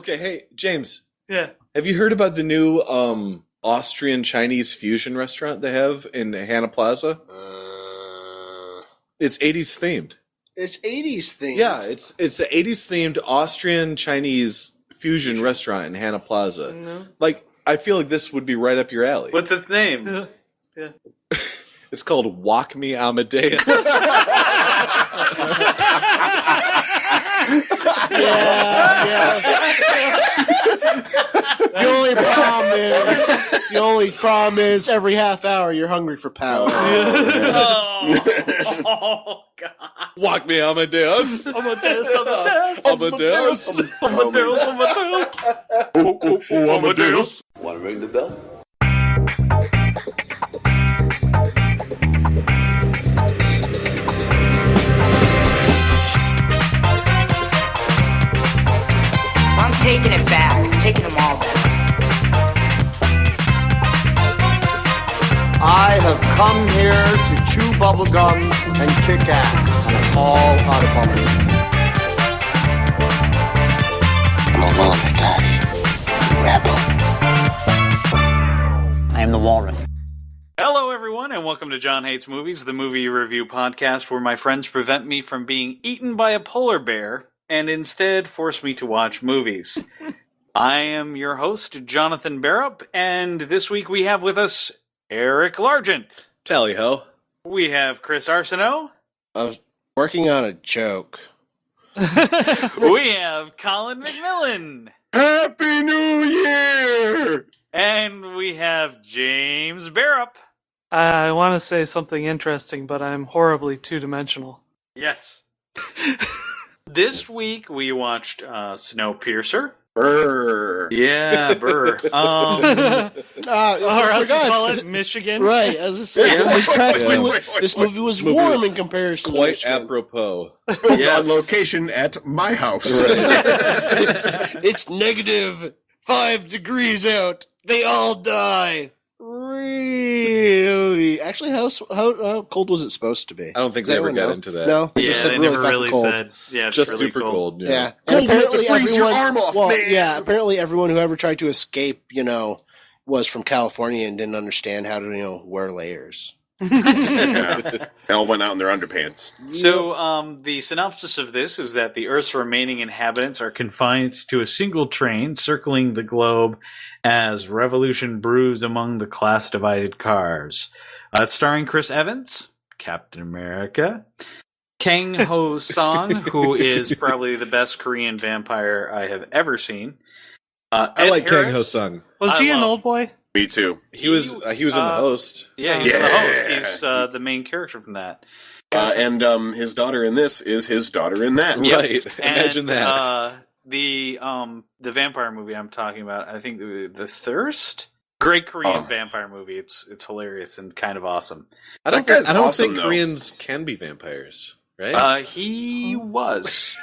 Okay, hey, James. Yeah. Have you heard about the new Austrian Chinese fusion restaurant they have in Hannah Plaza? It's 80s themed. It's 80s themed. Yeah, it's an 80s themed Austrian Chinese fusion restaurant in Hannah Plaza. No. Like, I feel like this would be right up your alley. What's its name? Yeah. It's called Walk Me Amadeus. The only problem is every half hour you're hungry for power. Oh, God. Walk Me Amadeus. Amadeus. Amadeus. Want to ring the bell? I'm taking it back. I'm taking them all back. I have come here to chew bubblegum and kick ass, and I'm all out of bubblegum. I'm a lonely guy. Rebel. I am the walrus. Hello, everyone, and welcome to John Hates Movies, the movie review podcast where my friends prevent me from being eaten by a polar bear and instead force me to watch movies. I am your host, Jonathan Barrup, and this week we have with us Eric Largent. Tally ho. We have Chris Arsenault. I was working on a joke. We have Colin McMillan. Happy New Year! And we have James Barrup. I want to say something interesting, but I'm horribly two-dimensional. Yes. This week we watched Snowpiercer. Brr. Yeah, burr. Or else you call it Michigan. Right, as I said, this movie was warm in comparison. Quite to Michigan. apropos. Yes. On location at my house. It's negative 5 degrees out. They all die. Really? Actually, how cold was it supposed to be? I don't think Does they ever anyone got know? into that. No, they just said they really never fucking really cold. said. Yeah, it's Just really super cold. Yeah. Cold And enough to freeze your arm off, man. Apparently everyone who ever tried to escape, was from California and didn't understand how to, wear layers. Yeah. They all went out in their underpants. So, the synopsis of this is that the Earth's remaining inhabitants are confined to a single train circling the globe as revolution brews among the class-divided cars. It's starring Chris Evans, Captain America, Kang Ho Song, who is probably the best Korean vampire I have ever seen. I like Harris. Kang Ho Sung. Was he an old boy? Me too. He was in the host. Yeah, he's the host. He's the main character from that. And his daughter in this is his daughter in that. Yep. Right. Imagine that. The vampire movie I'm talking about, I think The Thirst. Great Korean vampire movie. It's hilarious and kind of awesome. I don't awesome, think though. Koreans can be vampires, right? He was.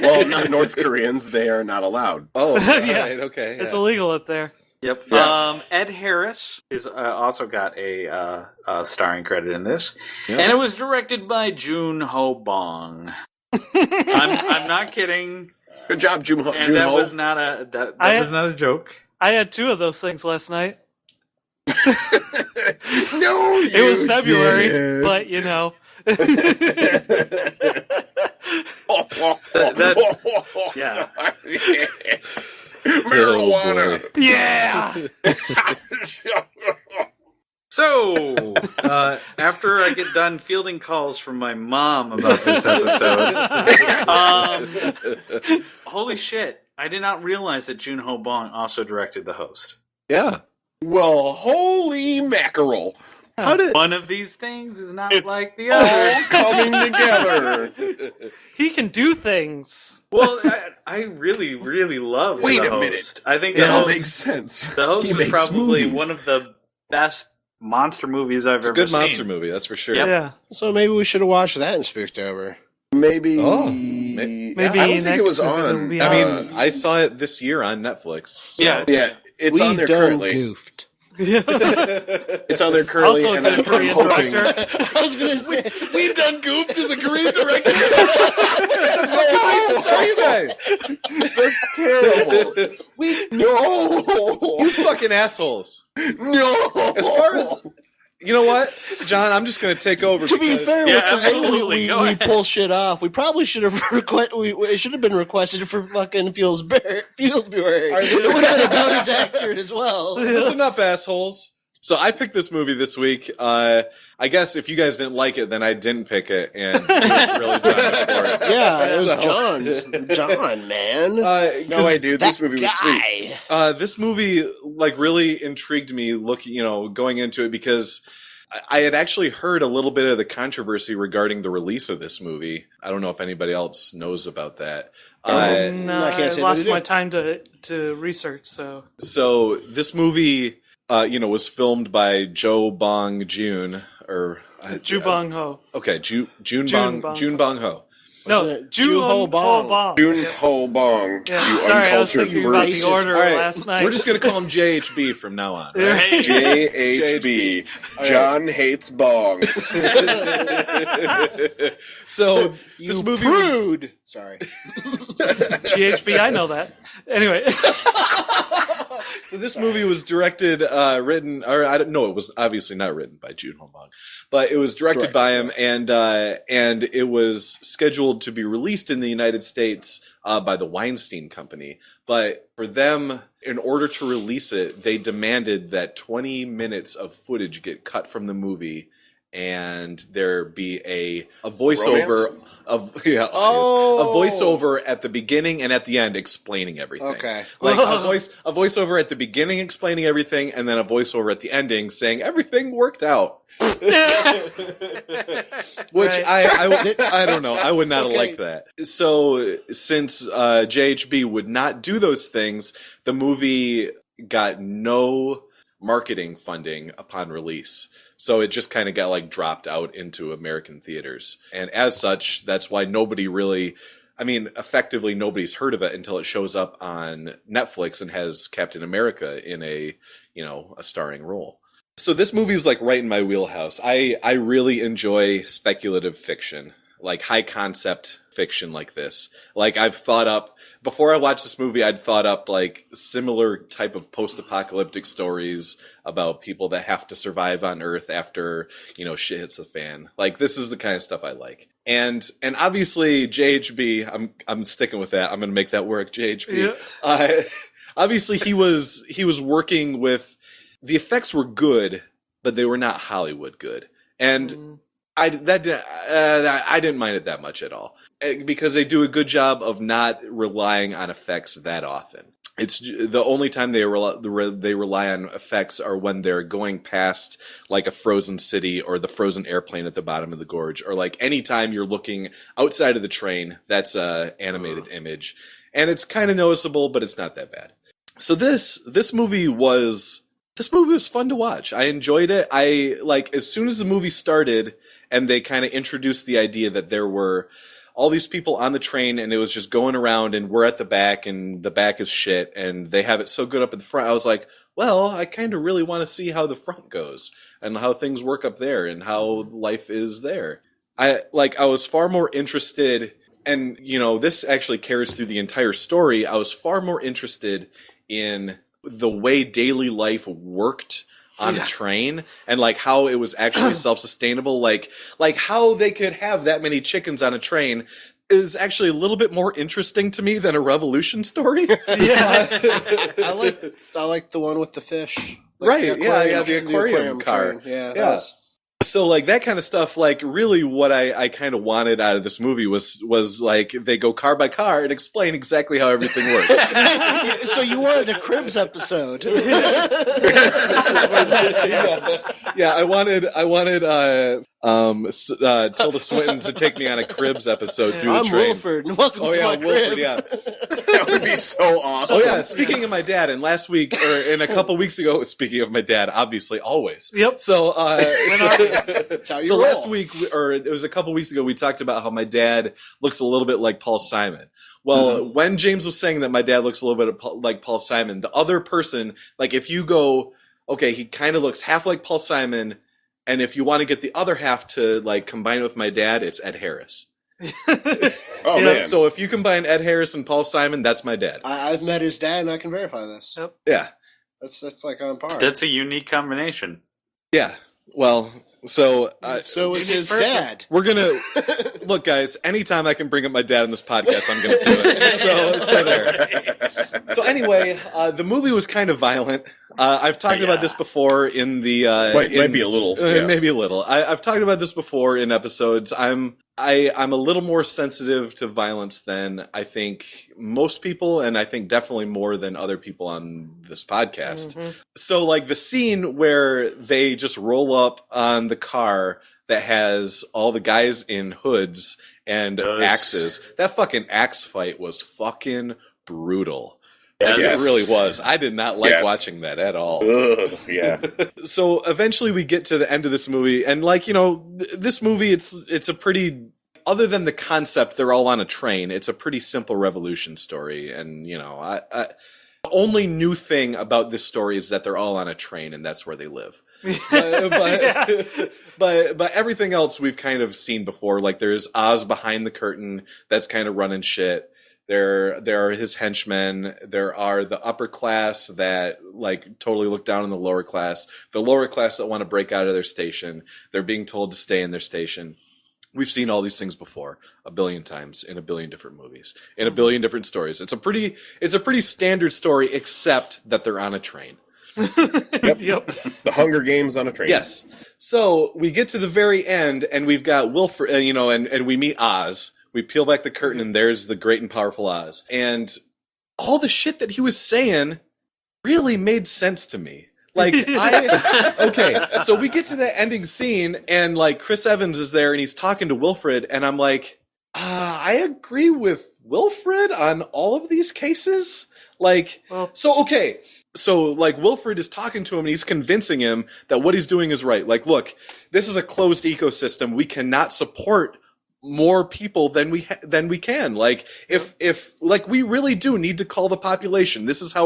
Well, not North Koreans. They are not allowed. Oh, Yeah. right, okay. It's yeah. illegal up there. Yep. Yeah. Ed Harris is also got a starring credit in this, Yeah. and it was directed by Jun Ho Bong. I'm not kidding. Good job, Jun Ho. And that was not a that was not a joke. I had 2 of those things last night. No, It was February, did. but Yeah. Marijuana. yeah. So, after I get done fielding calls from my mom about this episode, holy shit, I did not realize that Jun Ho Bong also directed The Host. Yeah. Well, holy mackerel. How did One of these things is not It's like the all other. coming together. He can do things. Well, I really, really love Wait The a minute. Host. I think It The all Host, makes sense. The Host He was makes probably movies. one of the best monster movies I've It's a ever good seen. monster movie, that's for sure. Yep. Yeah. So maybe we should have watched that in Spooktober. Maybe. Oh, Maybe I don't think it was next on. it'll be I on. mean, I saw it this year on Netflix. So. Yeah. Yeah, it's we on there done currently. goofed. It's on there currently, Also a and good I'm Korean hoping. director. I was gonna say, We've done goofed as a Korean director. What racist are you guys? That's terrible. No, You fucking assholes. no. As far as you know, what, John, I'm just going to take over. to be because- fair, Yeah, with the way absolutely. we Go ahead. pull shit off, we probably should have it should have been requested for fucking Fieldsbury. All right, It would have been about as accurate as well. listen up, assholes. So I picked this movie this week. I guess if you guys didn't like it, then I didn't pick it, and it was really John's for it. Yeah, it was So- John, man. No way, dude. This That movie was sweet. guy. This movie really intrigued me going into it because I had actually heard a little bit of the controversy regarding the release of this movie. I don't know if anybody else knows about that. No, I can't I say lost that I my do. time to research. So So this movie, was filmed by Jo Bong Joon or Ju Bong Ho. Okay, June June Bong Bong June Ho. Bong Ho. No, it Ju Ju Ho Ho Bong? Bong. June Ho Bong, Yeah, you sorry, I was uncultured thinking about racist. the order All right, last night. we're just gonna call him JHB from now on. Right? Hey, JHB. John hates bongs. So this movie was, Prude. Sorry. GHB, I know that. Anyway, so this movie was directed, written, or I don't know, it was obviously not written by June Ho Bong, but it was directed by him, and it was scheduled to be released in the United States by the Weinstein Company. But for them, in order to release it, they demanded that 20 minutes of footage get cut from the movie, and there be a voiceover of a voiceover at the beginning and at the end explaining everything. Okay. Like a voiceover at the beginning explaining everything, and then a voiceover at the ending saying everything worked out. Which Right. I don't know. I would not have Okay. liked that. So since JHB would not do those things, the movie got no marketing funding upon release. So it just kind of got dropped out into American theaters. And as such, that's why nobody really, effectively nobody's heard of it until it shows up on Netflix and has Captain America in a starring role. So this movie is right in my wheelhouse. I really enjoy speculative fiction, high concept fiction like this. I've thought up, before I watched this movie, I'd thought up similar type of post-apocalyptic stories about people that have to survive on Earth after, shit hits the fan. This is the kind of stuff I like. And obviously JHB, I'm sticking with that. I'm going to make that work, JHB. Yeah. Obviously he was working with, the effects were good, but they were not Hollywood good. And I didn't mind it that much at all, because they do a good job of not relying on effects that often. It's the only time they rely on effects are when they're going past a frozen city or the frozen airplane at the bottom of the gorge, or any time you're looking outside of the train, that's a animated image, and it's kind of noticeable, but it's not that bad. So this movie was fun to watch. I enjoyed it. As soon as the movie started and they kind of introduced the idea that there were all these people on the train and it was just going around and we're at the back and the back is shit and they have it so good up at the front, I was like, well, I kind of really want to see how the front goes and how things work up there and how life is there. I was far more interested, and this actually carries through the entire story. I was far more interested in the way daily life worked on a train, and how it was actually self-sustainable, how they could have that many chickens on a train is actually a little bit more interesting to me than a revolution story. I like the one with the fish. Right, the aquarium car. train. Yeah. Yeah. So that kind of stuff, really what I kind of wanted out of this movie was they go car by car and explain exactly how everything works. So you wanted a Cribs episode. Yeah, I wanted Tilda Swinton to take me on a Cribs episode through the I'm train. Wilford, and welcome to my Wilford, crib. yeah. That would be so awesome. Oh yeah, speaking of my dad, and last week, or in a couple weeks ago, speaking of my dad, obviously, always. Yep. So, That's how you so roll. last week, or it was a couple weeks ago, we talked about how my dad looks a little bit like Paul Simon. Well, when James was saying that my dad looks a little bit like Paul Simon, the other person, if you go, okay, he kind of looks half like Paul Simon, and if you want to get the other half to like combine it with my dad, it's Ed Harris. Oh man! So if you combine Ed Harris and Paul Simon, that's my dad. I've met his dad, and I can verify this. Yep. Yeah. That's like on par. That's a unique combination. Yeah. Well, so so is his person. dad. we're gonna look, guys. Anytime I can bring up my dad in this podcast, I'm gonna do it. So there. So anyway, the movie was kind of violent. I've talked about this before in the Might be a little, yeah. maybe a little. I've talked about this before in episodes. I'm a little more sensitive to violence than I think most people, and I think definitely more than other people on this podcast. Mm-hmm. So, like the scene where they just roll up on the car that has all the guys in hoods and axes. That fucking axe fight was fucking brutal. Like, Yes. it really was. I did not like Yes. watching that at all. Ugh, yeah. So eventually we get to the end of this movie, and like, you know, this movie, it's a pretty, other than the concept, they're all on a train. It's a pretty simple revolution story, and you know, the only new thing about this story is that they're all on a train, and that's where they live. But everything else we've kind of seen before. Like there's Oz behind the curtain that's kind of running shit. There are his henchmen. There are the upper class that like totally look down on the lower class. The lower class that want to break out of their station. They're being told to stay in their station. We've seen all these things before a billion times in a billion different movies, in a billion different stories. It's a pretty standard story, except that they're on a train. Yep. The Hunger Games on a train. Yes. So we get to the very end, and we've got Wilfred, you know, and we meet Oz. We peel back the curtain, and there's the great and powerful Oz. And all the shit that he was saying really made sense to me. Like, okay, so we get to that ending scene, and, like, Chris Evans is there, and he's talking to Wilfred, and I'm like, I agree with Wilfred on all of these cases? Like, Well- So, like, Wilfred is talking to him, and he's convincing him that what he's doing is right. Like, look, this is a closed ecosystem. We cannot support more people than we can. Like, if like we really do need to cull the population. This is how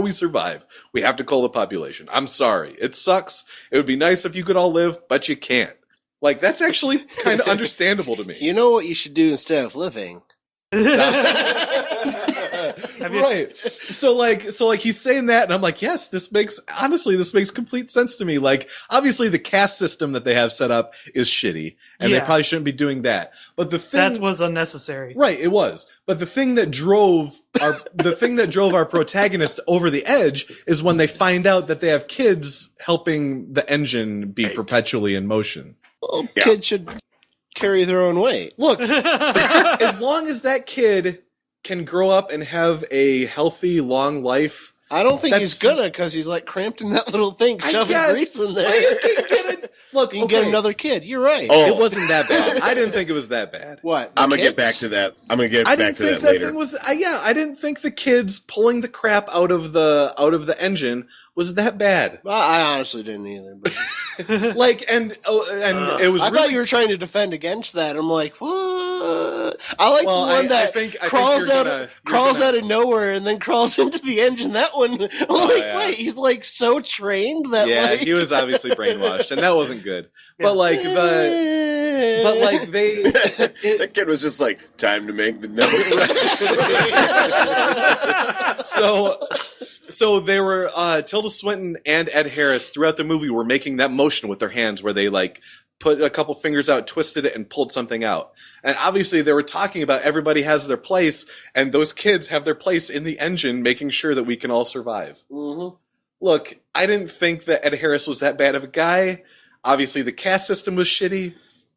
we survive. We have to cull the population. I'm sorry. It sucks. It would be nice if you could all live, but you can't. Like, that's actually kind of understandable to me. You know what you should do instead of living? Right. So like he's saying that, and I'm like, yes, this makes complete sense to me. Like, obviously the caste system that they have set up is shitty, and they probably shouldn't be doing that. But the thing That was unnecessary. right, it was. But the thing that drove our protagonist over the edge is when they find out that they have kids helping the engine be perpetually in motion. Well, kids should carry their own weight. Look, as long as that kid can grow up and have a healthy, long life. I don't think That's- he's gonna, because he's like cramped in that little thing, shoving grease in there. Well, you can get it. Look, You can get another kid. You're right. Oh. It wasn't that bad. I didn't think it was that bad. What? I'm gonna kids? get back to that. I'm gonna get I back didn't to think that that later. thing was. I didn't think the kids pulling the crap out of the engine was that bad. Well, I honestly didn't either. But Like, and it was. I really, thought you were trying to defend against that. I'm like, what? I like Well, the one that I think crawls you're out gonna- crawls out of nowhere and then crawls into the engine. That one, I'm like, yeah. wait, he's like so trained that Yeah, like he was obviously brainwashed, and that wasn't good. But like they. That kid was just like, time to make the numbers. So they were Tilda Swinton and Ed Harris throughout the movie were making that motion with their hands where they like put a couple fingers out, twisted it, and pulled something out. And obviously they were talking about everybody has their place, and those kids have their place in the engine, making sure that we can all survive. Mm-hmm. Look, I didn't think that Ed Harris was that bad of a guy. Obviously the caste system was shitty,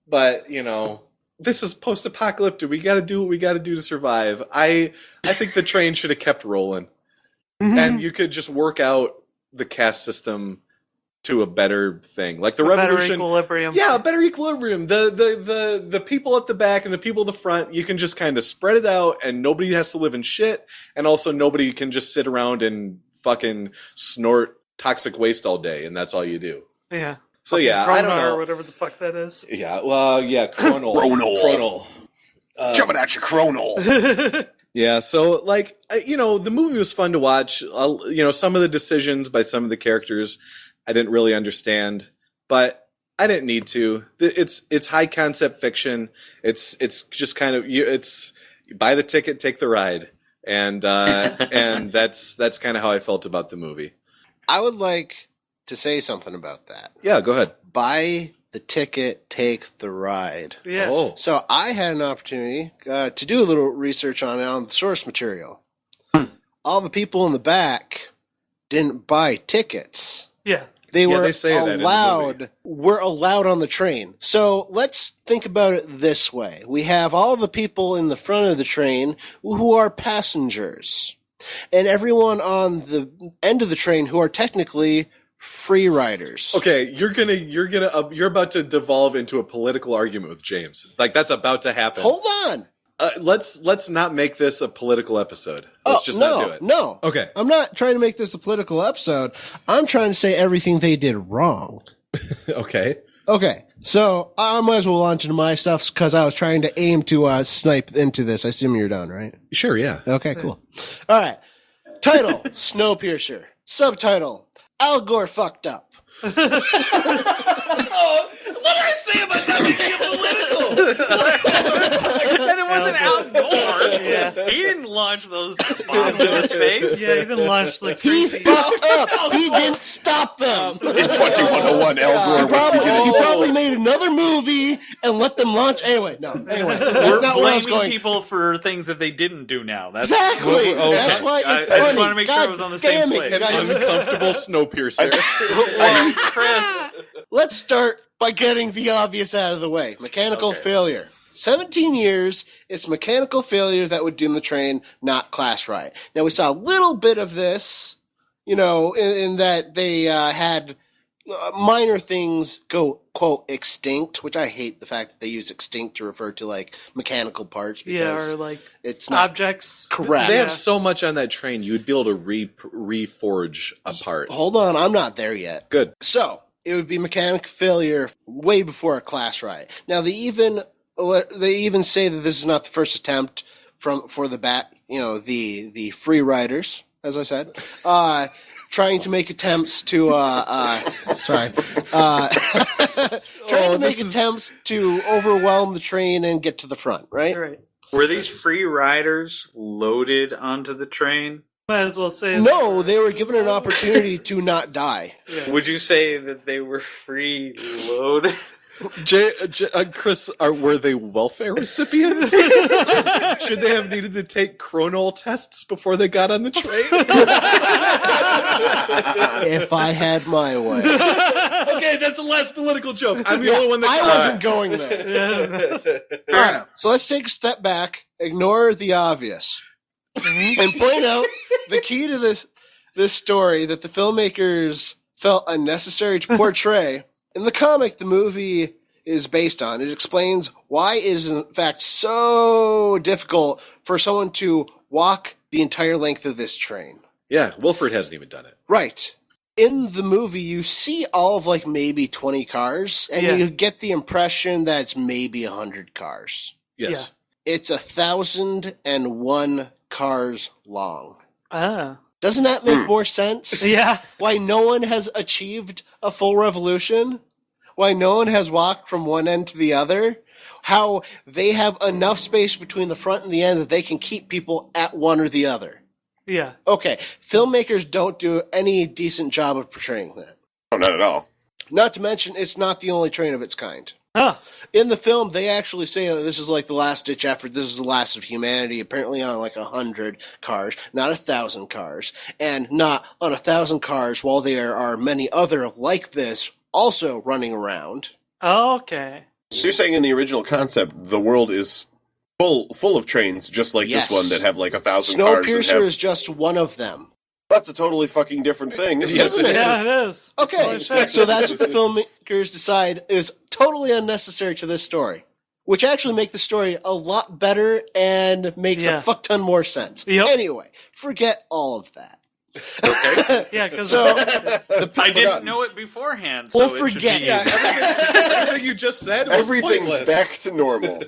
but you know, this is post-apocalyptic. We got to do what we got to do to survive. I think the train should have kept rolling. And you could just work out the caste system to a better thing, like the revolution. Better equilibrium. Yeah, a better equilibrium. The people at the back and the people at the front, you can just kind of spread it out, and nobody has to live in shit, and also nobody can just sit around and fucking snort toxic waste all day, and that's all you do. Yeah. So yeah, I don't Kronar know. or whatever the fuck that is. Yeah, well, yeah, Chronal. Chronal. Chronal. Jumping at you, Chronal. Yeah, so like the movie was fun to watch. Some of the decisions by some of the characters I didn't really understand, but I didn't need to. It's high concept fiction. It's just kind of it's you buy the ticket, take the ride, and and that's kind of how I felt about the movie. I would like to say something about that. Yeah, go ahead. Buy the ticket, take the ride. Yeah. Oh, So I had an opportunity to do a little research on the source material. All the people in the back didn't buy tickets. Yeah. They were they say that in the movie. were allowed on the train. So let's think about it this way. We have all the people in the front of the train who are passengers, and everyone on the end of the train who are technically free riders. okay. You're about to devolve into a political argument with James. Like that's about to happen. Hold on. Let's not make this a political episode. Let's just not do it. No. Okay. I'm not trying to make this a political episode. I'm trying to say everything they did wrong. Okay. Okay, so I might as well launch into my stuff because I was trying to aim to snipe into this. I assume you're done, right? Sure. Yeah. Okay, cool. All right. Title, Snowpiercer. Subtitle, Al Gore fucked up. What did I say about not making it political? And it wasn't Al Gore. Yeah. He didn't launch those bombs in his face. Yeah, even launched like He crazy. fucked up. He didn't stop them. In 2101, Al Gore was beginning. He probably made another movie and let them launch. Anyway, We're that's not where I was blaming going. people for things that they didn't do now. That's Exactly. Okay. That's why it's I funny. just want to make sure God I was on the damn same it, page. guys. Uncomfortable Snowpiercer. Well, Chris, Let's start by getting the obvious out of the way. Mechanical failure. 17 years, it's mechanical failure that would doom the train, not class riot. Now, we saw a little bit of this, in that they had minor things go, quote, extinct, which I hate the fact that they use extinct to refer to, like, mechanical parts. Yeah, Because or like it's not objects. correct. They have so much on that train, you'd be able to reforge apart. Hold on, I'm not there yet. Good. So, it would be mechanical failure way before a class riot. Now, they even say that this is not the first attempt for the free riders, as I said, trying to make attempts to attempts to overwhelm the train and get to the front, right? Right. were these free riders loaded onto the train? Might as well say No, they were given an opportunity to not die. Would you say that they were free loaded? Chris, were they welfare recipients? Should they have needed to take chronal tests before they got on the train? If I had my way. Okay, that's the last political joke. I'm the only one that I wasn't going there. All right, so let's take a step back, ignore the obvious, and point out the key to this story that the filmmakers felt unnecessary to portray. In the comic the movie is based on, it explains why it is in fact so difficult for someone to walk the entire length of this train. Yeah, Wilford hasn't even done it. Right. In the movie, you see all of like maybe 20 cars, and Yeah. you get the impression that it's maybe 100 cars. Yes. It's 1,001 cars long. Ah. Doesn't that make more sense? Yeah. Why no one has achieved a full revolution? Why no one has walked from one end to the other? How they have enough space between the front and the end that they can keep people at one or the other. Yeah. Okay, filmmakers don't do any decent job of portraying that. Oh, not at all. Not to mention, it's not the only train of its kind. Huh. In the film, they actually say that this is like the last-ditch effort. This is the last of humanity, apparently on like 100 cars, not 1,000 cars. And not on 1,000 cars, while there are many other like this also running around. Okay. So you're saying in the original concept, the world is full of trains just like Yes. this one that have like 1,000 cars. And Snowpiercer have, is just one of them. that's a totally fucking different thing. Yes, it is. Yeah, it is. Okay, Holy shit. so that's what the filmmakers decide is totally unnecessary to this story. Which actually make the story a lot better and makes Yeah. a fuck ton more sense. Yep. Anyway, forget all of that. Yeah, because So, I didn't know it beforehand. So Well, it should forget be it. easy. Everything you just said was Everything's pointless. back to normal.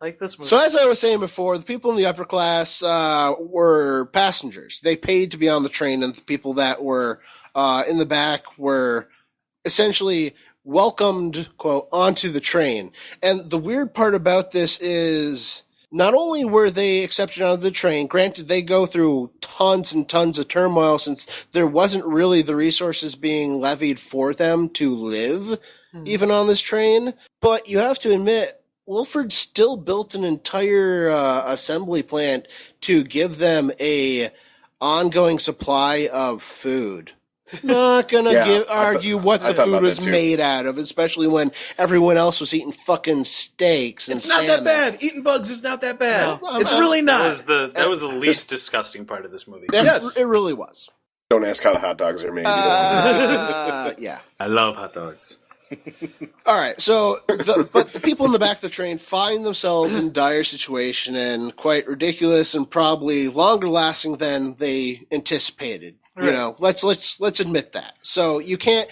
Like this movie. So as I was saying before, the people in the upper class were passengers. They paid to be on the train, and the people that were in the back were essentially welcomed, quote, onto the train. And the weird part about this is not only were they accepted onto the train, granted they go through tons and tons of turmoil since there wasn't really the resources being levied for them to live even on this train, but you have to admit, Wilford still built an entire assembly plant to give them a ongoing supply of food. Not gonna argue what the food was made out of, especially when everyone else was eating fucking steaks and It's not salmon. that bad. Eating bugs is not that bad. No, It's really not. That was the least disgusting part of this movie. Yes. It really was. Don't ask how the hot dogs are made. Yeah. I love hot dogs. All right, so but the people in the back of the train find themselves in dire situation and quite ridiculous and probably longer lasting than they anticipated. Right. You know, let's admit that. So you can't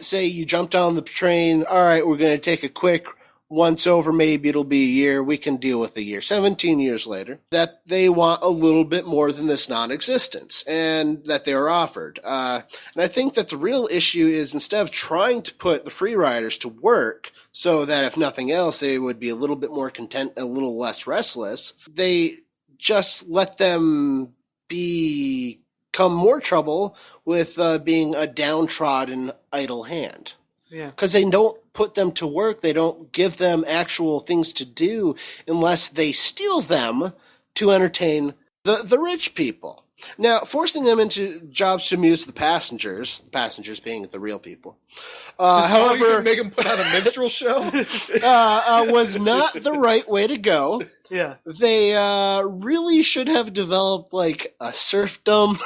say you jumped on the train. All right, we're going to take a quick once over. Maybe it'll be a year. We can deal with a year. 17 years later, that they want a little bit more than this non-existence, and that they were offered. And I think that the real issue is instead of trying to put the free riders to work so that if nothing else, they would be a little bit more content, a little less restless, they just let them become more trouble with being a downtrodden idle hand. Yeah. Because they don't put them to work. They don't give them actual things to do unless they steal them to entertain the rich people. Now, forcing them into jobs to amuse the passengers being the real people, You however, can make them put on a minstrel show? was not the right way to go. Yeah. They really should have developed like a serfdom,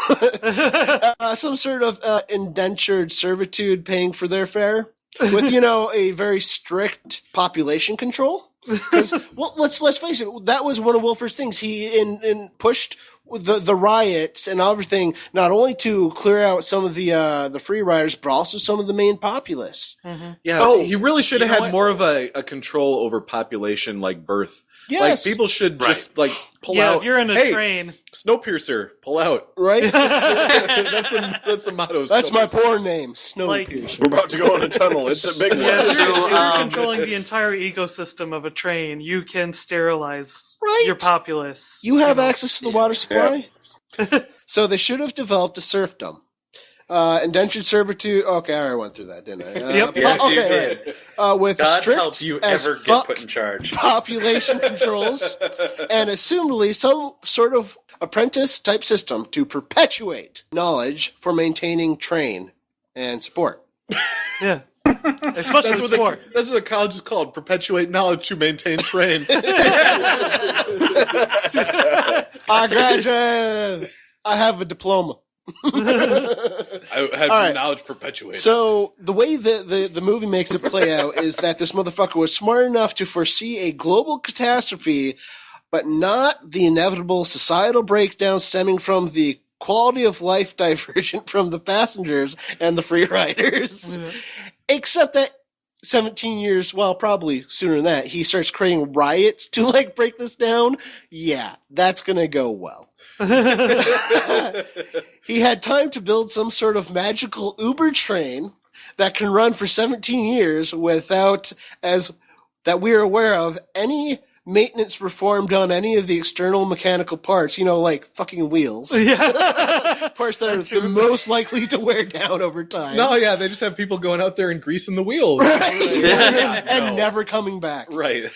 some sort of indentured servitude paying for their fare with, a very strict population control. Because, well, let's face it, that was one of Wilford's things. He pushed the riots and everything, not only to clear out some of the free riders, but also some of the main populace. Mm-hmm. Yeah, he really should have you know had what? more of a control over population, like birth. Yes. Like, people should just, pull Yeah, out. if you're in a hey, train. Snowpiercer, pull out. Right? that's the motto. of That's my Snowpiercer. porn name, Snowpiercer. We're about to go in a tunnel. It's a big one. Yeah, if you're So, controlling the entire ecosystem of a train, you can sterilize Right. your populace. You have access to the water supply? So they should have developed a serfdom. Indentured servitude. Okay, I already went through that, didn't I? Yep. Yes, you okay, did. with God strict help you as ever get fuck put in charge. population controls, and assumedly some sort of apprentice type system to perpetuate knowledge for maintaining train and support. Yeah. Especially That's with what, sport. that's what the college is called. Perpetuate knowledge to maintain train. I graduated. I have a diploma. I have All right. knowledge perpetuated. So the way the movie makes it play out is that this motherfucker was smart enough to foresee a global catastrophe, but not the inevitable societal breakdown stemming from the quality of life diversion from the passengers and the free riders. Except that 17 years, well, probably sooner than that, he starts creating riots to break this down. Yeah, that's gonna go well. He had time to build some sort of magical Uber train that can run for 17 years without, as that we're aware of, any maintenance performed on any of the external mechanical parts, like fucking wheels. Yeah. Parts that are the most likely to wear down over time. No, yeah, they just have people going out there and greasing the wheels. And never coming back. Right.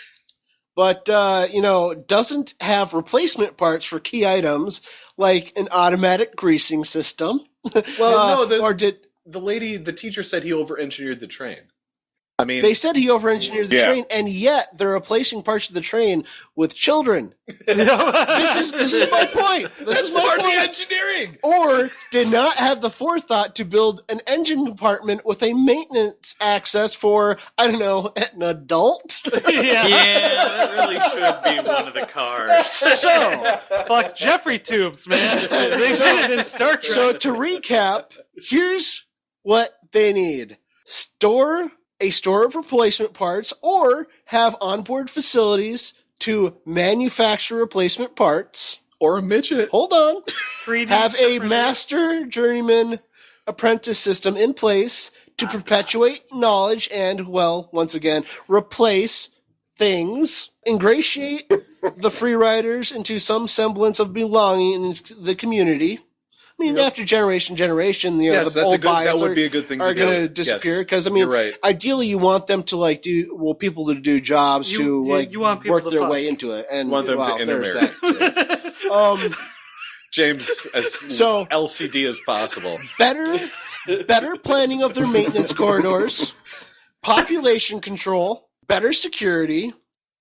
But, doesn't have replacement parts for key items like an automatic greasing system. Well, no, the teacher said he over-engineered the train. I mean, they said he over-engineered the Yeah. train, and yet they're replacing parts of the train with children. This is my point. This is my part of the point. engineering. Or did not have the forethought to build an engine compartment with a maintenance access for, I don't know, an adult? Yeah. Yeah, that really should be one of the cars. So, Fuck Jeffrey tubes, man. They did it in Star Trek. So to recap, here's what they need. A store of replacement parts, or have onboard facilities to manufacture replacement parts. Or a midget. Hold on. 3D Have a printer. master journeyman apprentice system in place to perpetuate knowledge and, well, once again, replace things, ingratiate the free riders into some semblance of belonging in the community. I mean, after generation, Yes, the old bias that would be a good thing to are do. going to disappear. Yes, Because, I mean, you're right. ideally you want them to, people to do jobs You want people work to their fuck. way into it. And Want them to there's intermarry. that, too. James, as So- LCD as possible. better planning of their maintenance corridors, population control, better security,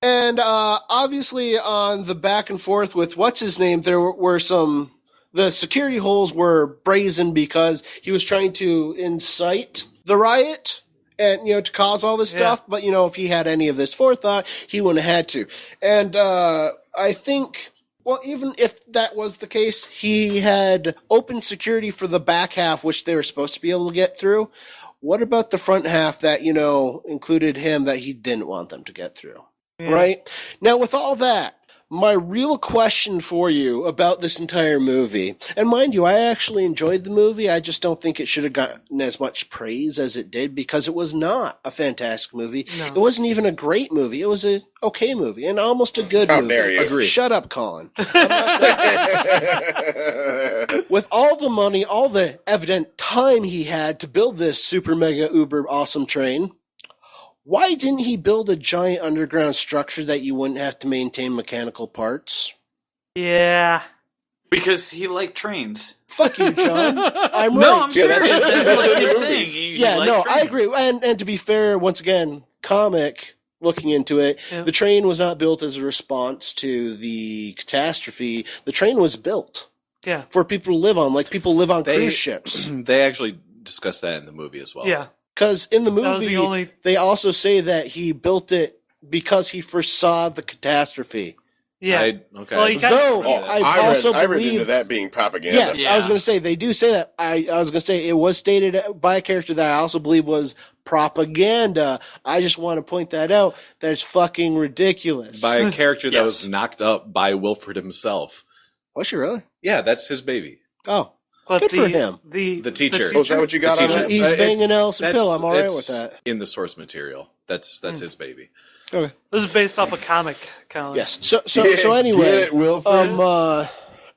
and obviously on the back and forth with what's his name, there were some. The security holes were brazen because he was trying to incite the riot and to cause all this stuff. But if he had any of this forethought, he wouldn't have had to. And I think. Well, even if that was the case, he had open security for the back half, which they were supposed to be able to get through. What about the front half that, included him that he didn't want them to get through? Yeah. Right? Now, with all that, my real question for you about this entire movie, and mind you, I actually enjoyed the movie. I just don't think it should have gotten as much praise as it did because it was not a fantastic movie. No. It wasn't even a great movie. It was an okay movie and almost a good movie. Dare you. Agree. Shut up, Colin. With all the money, all the evident time he had to build this super mega uber awesome train, why didn't he build a giant underground structure that you wouldn't have to maintain mechanical parts? Yeah. Because he liked trains. Fuck you, John. I'm right. No, I'm serious. That's his thing. He liked I trains. agree. And to be fair, once again, comic, looking into it, the train was not built as a response to the catastrophe. The train was built for people to live on, like people live on cruise ships. They actually discussed that in the movie as well. Yeah. Because in the movie, they also say that he built it because he foresaw the catastrophe. Yeah. Okay. Well, I read into that being propaganda. Yes, I was going to say, they do say that. I was going to say it was stated by a character that I also believe was propaganda. I just want to point that out. That's fucking ridiculous. By a character that was knocked up by Wilfred himself. Was she really? Yeah, that's his baby. Oh. But good for him. The teacher. Oh, is that what you got on it? He's banging Alison Pill. I'm all right with that. In the source material. That's his baby. Okay. This is based off a comic, Colin. Yes. So anyway,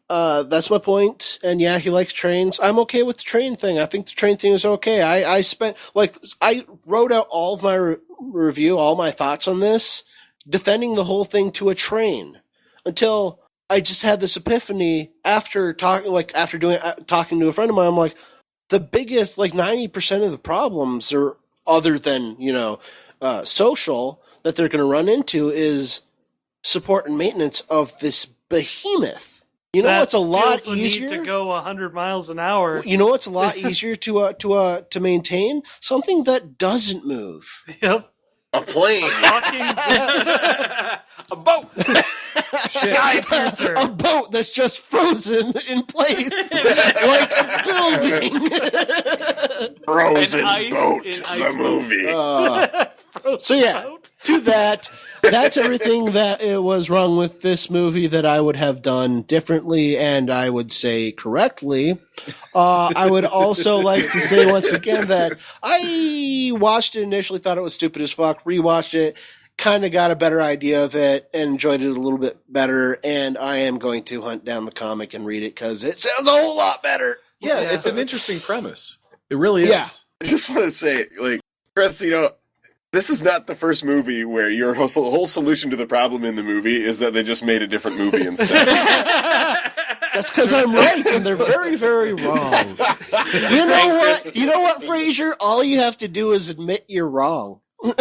that's my point. And yeah, he likes trains. I'm okay with the train thing. I think the train thing is okay. I wrote out all of my review, all my thoughts on this, defending the whole thing to a train until I just had this epiphany after talking to a friend of mine. I'm like, the biggest, 90% of the problems are other than, social that they're going to run into is support and maintenance of this behemoth. What's a lot easier to go 100 miles an hour. You know what's a lot easier to maintain? Something that doesn't move. Yep. A plane. A boat. Snowpiercer. A boat that's just frozen in place like a building. Frozen Boat, the movie. So yeah, to that, that's everything that it was wrong with this movie that I would have done differently, and I would say correctly. I would also like to say once again that I watched it initially, thought it was stupid as fuck, rewatched it, kind of got a better idea of it, and enjoyed it a little bit better, and I am going to hunt down the comic and read it because it sounds a whole lot better. Yeah, it's an interesting premise. It really is. Yeah. I just want to say, Chris, this is not the first movie where your whole solution to the problem in the movie is that they just made a different movie instead. That's because I'm right, and they're very, very wrong. You know what? You know what, Fraser? All you have to do is admit you're wrong. And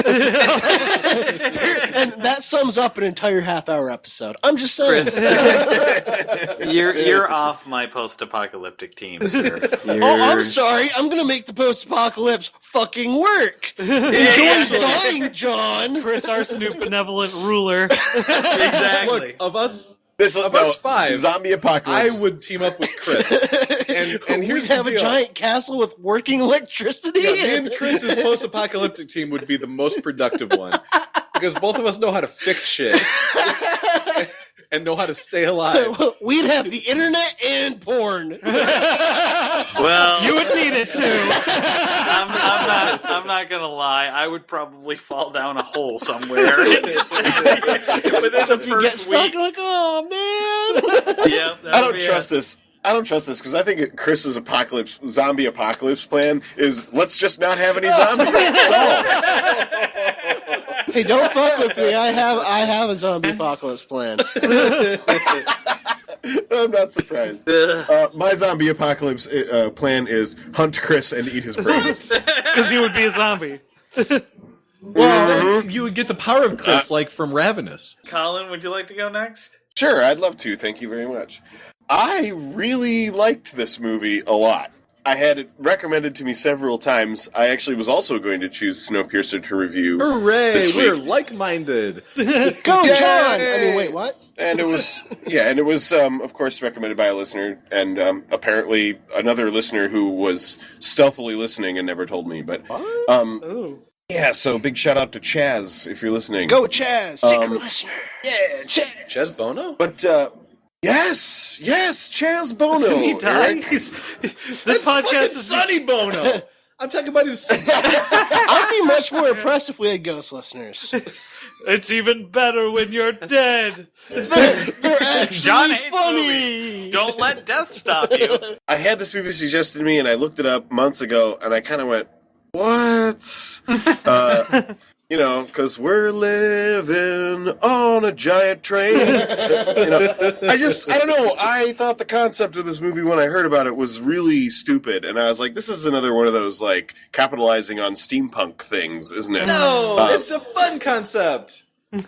that sums up an entire half-hour episode. I'm just saying. Chris, you're off my post-apocalyptic team, sir. I'm sorry. I'm going to make the post-apocalypse fucking work. Enjoy dying, John. Chris Arseneau, benevolent ruler. Exactly. Look, of us five, zombie apocalypse. I would team up with Chris. And here's we'd have the a deal. giant castle with working electricity. Yeah, me and Chris's post-apocalyptic team would be the most productive one. because both of us know how to fix shit and know how to stay alive. We'd have the internet and porn. Well, You would need it too. I'm not gonna lie. I would probably fall down a hole somewhere. Within the You get first stuck week. like, oh man. Yeah, I don't trust this. I don't trust this because I think Chris's zombie apocalypse plan is let's just not have any zombies. Hey, don't fuck with me. I have a zombie apocalypse plan. I'm not surprised. My zombie apocalypse plan is hunt Chris and eat his brains. Because you would be a zombie. Well, you would get the power of Chris, like from Ravenous. Colin, would you like to go next? Sure, I'd love to. Thank you very much. I really liked this movie a lot. I had it recommended to me several times. I actually was also going to choose Snowpiercer to review. Hooray! this We're week. like-minded. Go, John! I mean, wait, what? And it was, of course, recommended by a listener, and apparently another listener who was stealthily listening and never told me. But Ooh. yeah, so big shout out to Chaz if you're listening. Go, Chaz, secret listener. Yeah, Chaz. Ches Bono? But yes, Chaz Bono. Did he die? Eric. This podcast is Sonny Bono! I'm talking about his... I'd be much more impressed if we had ghost listeners. It's even better when you're dead. They're actually John hates funny. movies. Don't let death stop you. I had this movie suggested to me, and I looked it up months ago, and I kind of went, what? Because we're living on a giant train. I don't know. I thought the concept of this movie when I heard about it was really stupid, and I was like, this is another one of those, like, capitalizing on steampunk things, isn't it? No, it's a fun concept. It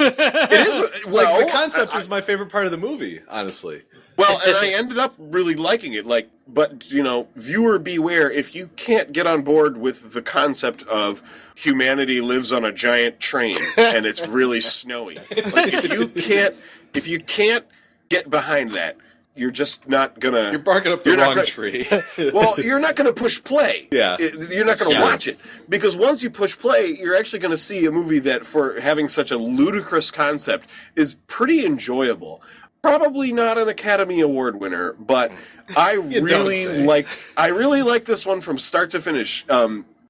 is. Well, Like, the concept is my favorite part of the movie, honestly. Well, and I ended up really liking it. But viewer beware if you can't get on board with the concept of humanity lives on a giant train and it's really snowy. Like, if you can't get behind that, you're just not gonna. You're barking up the wrong tree. Well, you're not gonna push play. Yeah. You're not gonna watch it because once you push play, you're actually gonna see a movie that, for having such a ludicrous concept, is pretty enjoyable. Probably not an Academy Award winner, but I really liked this one from start to finish.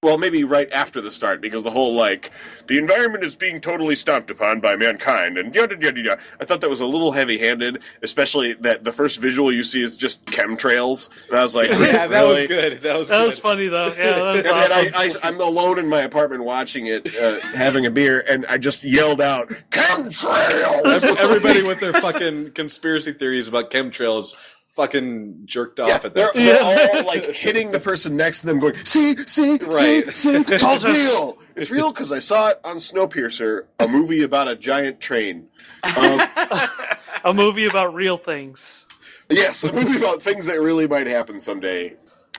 Well, maybe right after the start, because the whole, the environment is being totally stomped upon by mankind, and yada, yada, yada. I thought that was a little heavy-handed, especially that the first visual you see is just chemtrails, and I was like, Yeah, that was good. That was funny, though. Yeah, that was And awesome. I'm alone in my apartment watching it, having a beer, and I just yelled out, chemtrails! Everybody with their fucking conspiracy theories about chemtrails fucking jerked off at They're that. all hitting the person next to them, going, see, Right. see, it's real. It's real because I saw it on Snowpiercer, a movie about a giant train. A movie about real things. Yes, a movie about things that really might happen someday.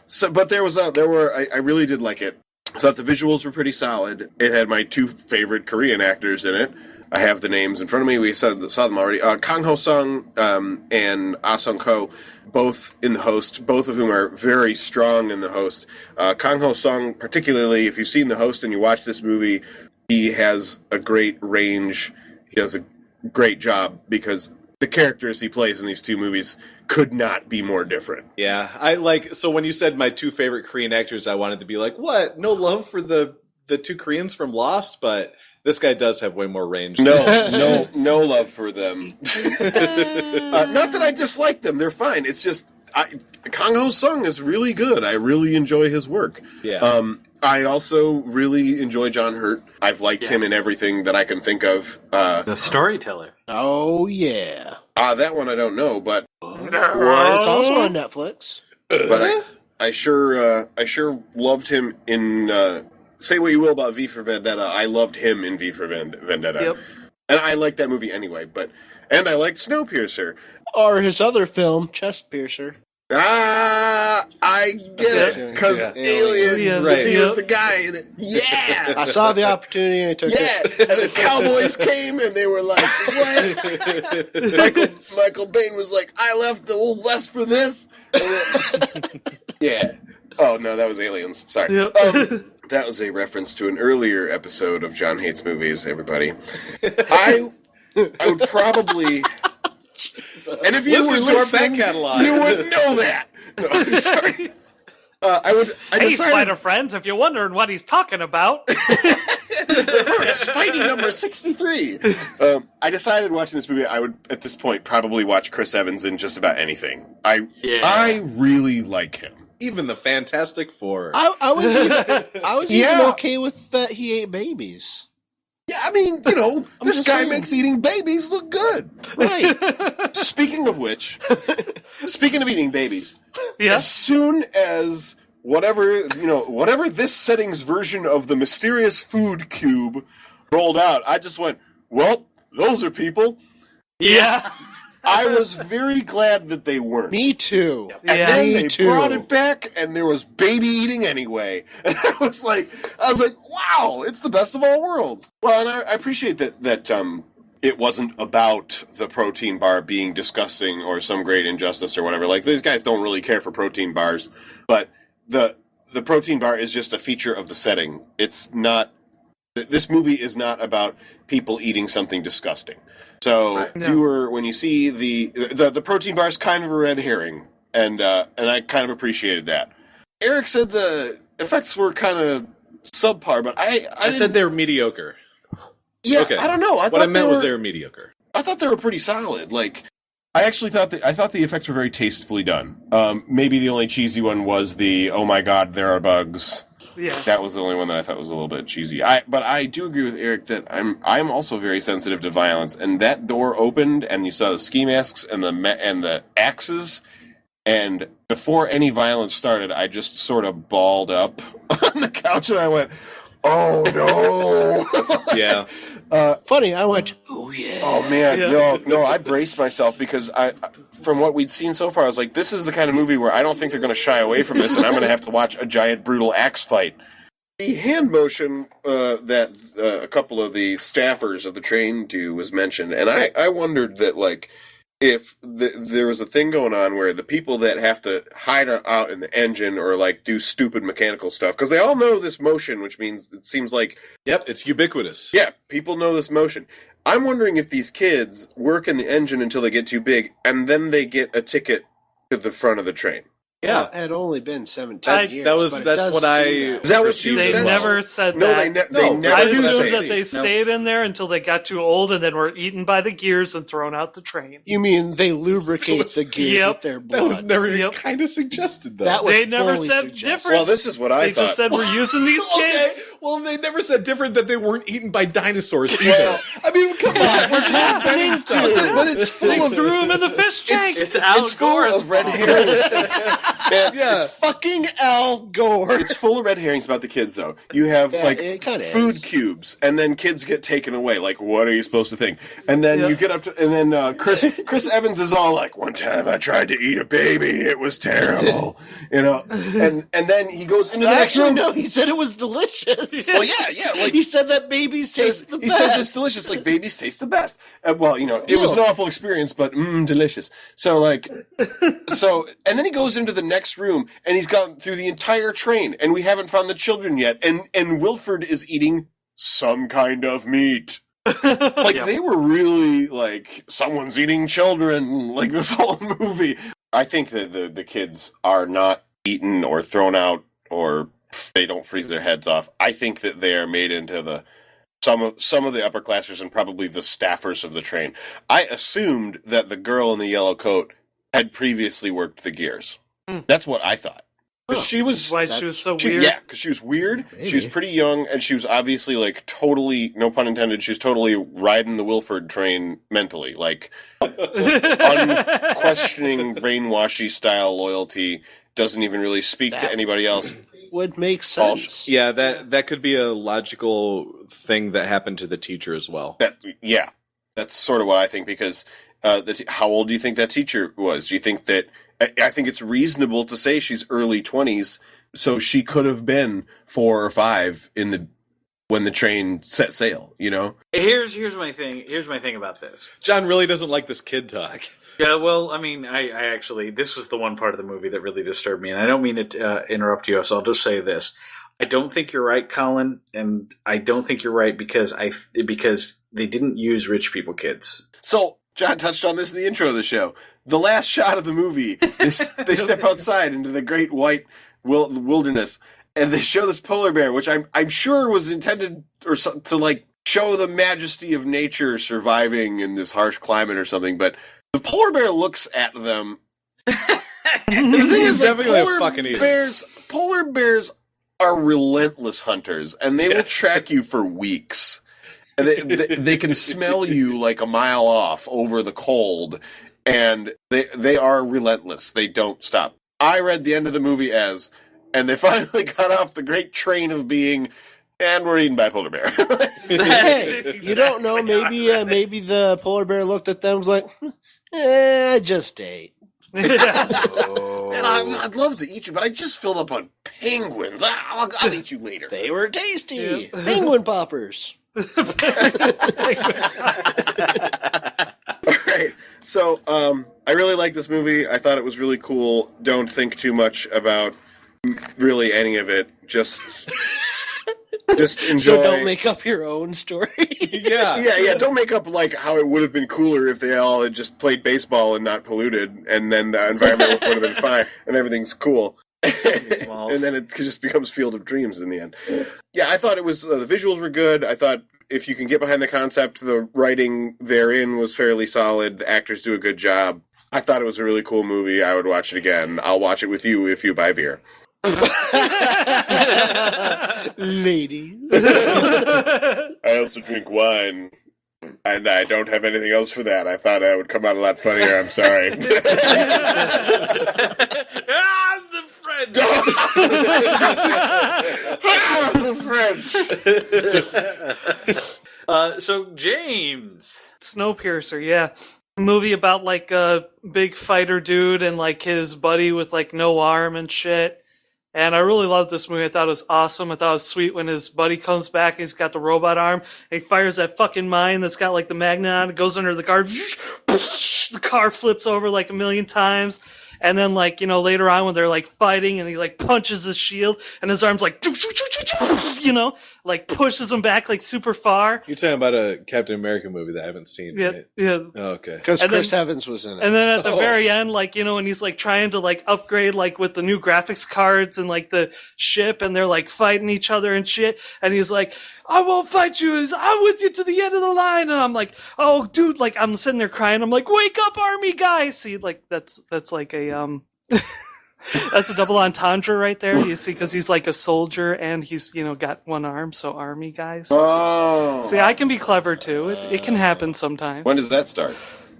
So, but I really did like it. I thought the visuals were pretty solid. It had my two favorite Korean actors in it. I have the names in front of me. We saw them already. Kang Ho-sung and Ah Sung-ko, both in The Host, both of whom are very strong in The Host. Kang Ho-sung, particularly, if you've seen The Host and you watch this movie, he has a great range. He does a great job because the characters he plays in these two movies could not be more different. Yeah, so when you said my two favorite Korean actors, I wanted to be like, what? No love for the two Koreans from Lost? But this guy does have way more range. No love for them. Not that I dislike them; they're fine. It's just Kang Ho-sung is really good. I really enjoy his work. Yeah. I also really enjoy John Hurt. I've liked him in everything that I can think of. The storyteller. Oh, yeah. That one I don't know, but It's also on Netflix. I sure loved him in. Say what you will about V for Vendetta. I loved him in V for Vendetta. Yep. And I liked that movie anyway, and I liked Snowpiercer. Or his other film, Chest Piercer. I get it, because Alien, Aliens, he was the guy in it. Yeah! I saw the opportunity and I took it. And the Cowboys came and they were like, what? Michael Bain was like, I left the Old West for this. Yeah. Oh, no, that was Aliens. Sorry. Yep. That was a reference to an earlier episode of John Hates Movies, everybody. I would probably... And if you Listen were to our listening, back catalog. you would know that. No, sorry. I Hey, decided... Spider friends, if you're wondering what he's talking about. Spidey number 63. I decided watching this movie, I would, at this point, probably watch Chris Evans in just about anything. I really like him. Even the Fantastic Four. I was even okay with that he ate babies. Yeah, I mean, this guy makes eating babies look good. Right. Speaking of which, speaking of eating babies, Yeah. as soon as whatever this setting's version of the mysterious food cube rolled out, I just went, well, those are people. Yeah. I was very glad that they weren't. Me too. And Yeah. then Me they too. brought it back, and there was baby eating anyway. And I was like, wow, it's the best of all worlds. Well, and I appreciate that it wasn't about the protein bar being disgusting or some great injustice or whatever. Like, these guys don't really care for protein bars, but the protein bar is just a feature of the setting. It's not. This movie is not about people eating something disgusting. So, viewer, when you see the protein bar is kind of a red herring, and I kind of appreciated that. Eric said the effects were kind of subpar, but I said they were mediocre. Yeah, Okay. I don't know. What I meant was they were mediocre. I thought they were pretty solid. Like, I actually thought the effects were very tastefully done. Maybe the only cheesy one was the "oh my god, there are bugs." Yeah. That was the only one that I thought was a little bit cheesy. But I do agree with Eric that I'm also very sensitive to violence. And that door opened, and you saw the ski masks and the axes. And before any violence started, I just sort of balled up on the couch, and I went, "Oh no!" Yeah. Funny, I went, oh yeah. Oh man, no! I braced myself because from what we'd seen so far, I was like, this is the kind of movie where I don't think they're going to shy away from this, and I'm going to have to watch a giant brutal axe fight. The hand motion that a couple of the staffers of the train do was mentioned, and I wondered that, like, if there was a thing going on where the people that have to hide out in the engine or, like, do stupid mechanical stuff, because they all know this motion, which means it seems like... Yep, it's ubiquitous. Yeah, people know this motion. I'm wondering if these kids work in the engine until they get too big, and then they get a ticket to the front of the train. Yeah. Well, it had only been 17 That's years. that's what I. Is that what you? They that's- never said No, that. they never I do assumed say that it. they stayed in there until they got too old and then were eaten by the gears and thrown out the train. You mean they lubricate the gears Yep. with their blood? That was never Yep. kind of suggested, though. That was They never fully said suggested. different. Well, this is what I They thought. just said we're using these kids. Okay, well, they never said different that they weren't eaten by dinosaurs either. I mean, come on, we're happening stuff. But it's full They of threw him in the fish tank. It's Al it's full Gore's of red fault. herrings. Yeah. It's fucking Al Gore. It's full of red herrings about the kids, though. You have like it kinda food is. cubes, and then kids get taken away. Like, what are you supposed to think? And then Yeah. you get up to, and then Chris Evans is all like, "One time I tried to eat a baby, it was terrible," And then he goes into the next Actually, room. no, he said it was delicious. Well, yeah, like He said that babies taste the he best. says it's delicious. Like, babies taste the best. Well, it was an awful experience, but delicious. So, like, and then he goes into the next room, and he's gone through the entire train, and we haven't found the children yet. And Wilford is eating some kind of meat. Like, they were really, like, someone's eating children, like, this whole movie. I think that the kids are not eaten or thrown out, or they don't freeze their heads off. I think that they are made into some of the upperclassers and probably the staffers of the train. I assumed that the girl in the yellow coat had previously worked the gears. That's what I thought. 'Cause she was... Why she was so weird. Yeah, because she was weird. Maybe. She was pretty young, and she was obviously, like, totally, no pun intended, she was totally riding the Wilford train mentally. Like, unquestioning brainwashy style loyalty, doesn't even really speak to anybody else. Would make sense. Yeah, that could be a logical thing that happened to the teacher as well. That's sort of what I think, because how old do you think that teacher was? Do you think that... I think it's reasonable to say she's early 20s, so she could have been 4 or 5 when the train set sail, Here's my thing. Here's my thing about this. John really doesn't like this kid talk. Yeah, well, I mean, I actually, this was the one part of the movie that really disturbed me, and I don't mean to interrupt you, so I'll just say this. I don't think you're right, Colin, and I don't think you're right because they didn't use rich people kids. So, John touched on this in the intro of the show. The last shot of the movie, they step outside into the great white wilderness, and they show this polar bear, which I'm sure was intended to like show the majesty of nature surviving in this harsh climate or something. But the polar bear looks at them. The thing is, definitely a fucking idiot. Polar bears are relentless hunters, and they will track you for weeks. And they can smell you like a mile off over the cold, and they are relentless. They don't stop. I read the end of the movie as, and they finally got off the great train of being, and we're eaten by a polar bear. Hey, you don't know. Maybe the polar bear looked at them and was like, I just ate. And I'd love to eat you, but I just filled up on penguins. I'll eat you later. They were tasty. Yeah. Penguin poppers. All right. So, I really like this movie. I thought it was really cool. Don't think too much about really any of it. Just enjoy. So don't make up your own story. Yeah. Don't make up like how it would have been cooler if they all had just played baseball and not polluted, and then the environment would have been fine and everything's cool. And then it just becomes Field of Dreams in the end. Yeah, I thought it was the visuals were good. I thought if you can get behind the concept, the writing therein was fairly solid. The actors do a good job. I thought it was a really cool movie. I would watch it again. I'll watch it with you if you buy beer. Ladies. I also drink wine, and I don't have anything else for that. I thought I would come out a lot funnier. I'm sorry. The French! The French! So, James. Snowpiercer, yeah. A movie about like a big fighter dude and like his buddy with like no arm and shit. And I really loved this movie. I thought it was awesome. I thought it was sweet when his buddy comes back and he's got the robot arm and he fires that fucking mine that's got like the magnet on it, goes under the car. The car flips over like a million times. And then, like, you know, later on when they're, like, fighting and he, like, punches his shield and his arm's, like, you know, like, pushes him back, like, super far. You're talking about a Captain America movie that I haven't seen, right? Yeah. Oh, okay. Because Chris Evans was in it. And then at the very end, like, you know, when he's, like, trying to, like, upgrade, like, with the new graphics cards and, like, the ship and they're, like, fighting each other and shit. And he's like, I won't fight you. I'm with you to the end of the line. And I'm like, oh, dude, like, I'm sitting there crying. I'm like, wake up, army guy. See, like, that's like a, that's a double entendre right there. You see, because he's like a soldier and he's, you know, got one arm, so army guys. Oh. See, I can be clever too. It can happen sometimes. When does that start?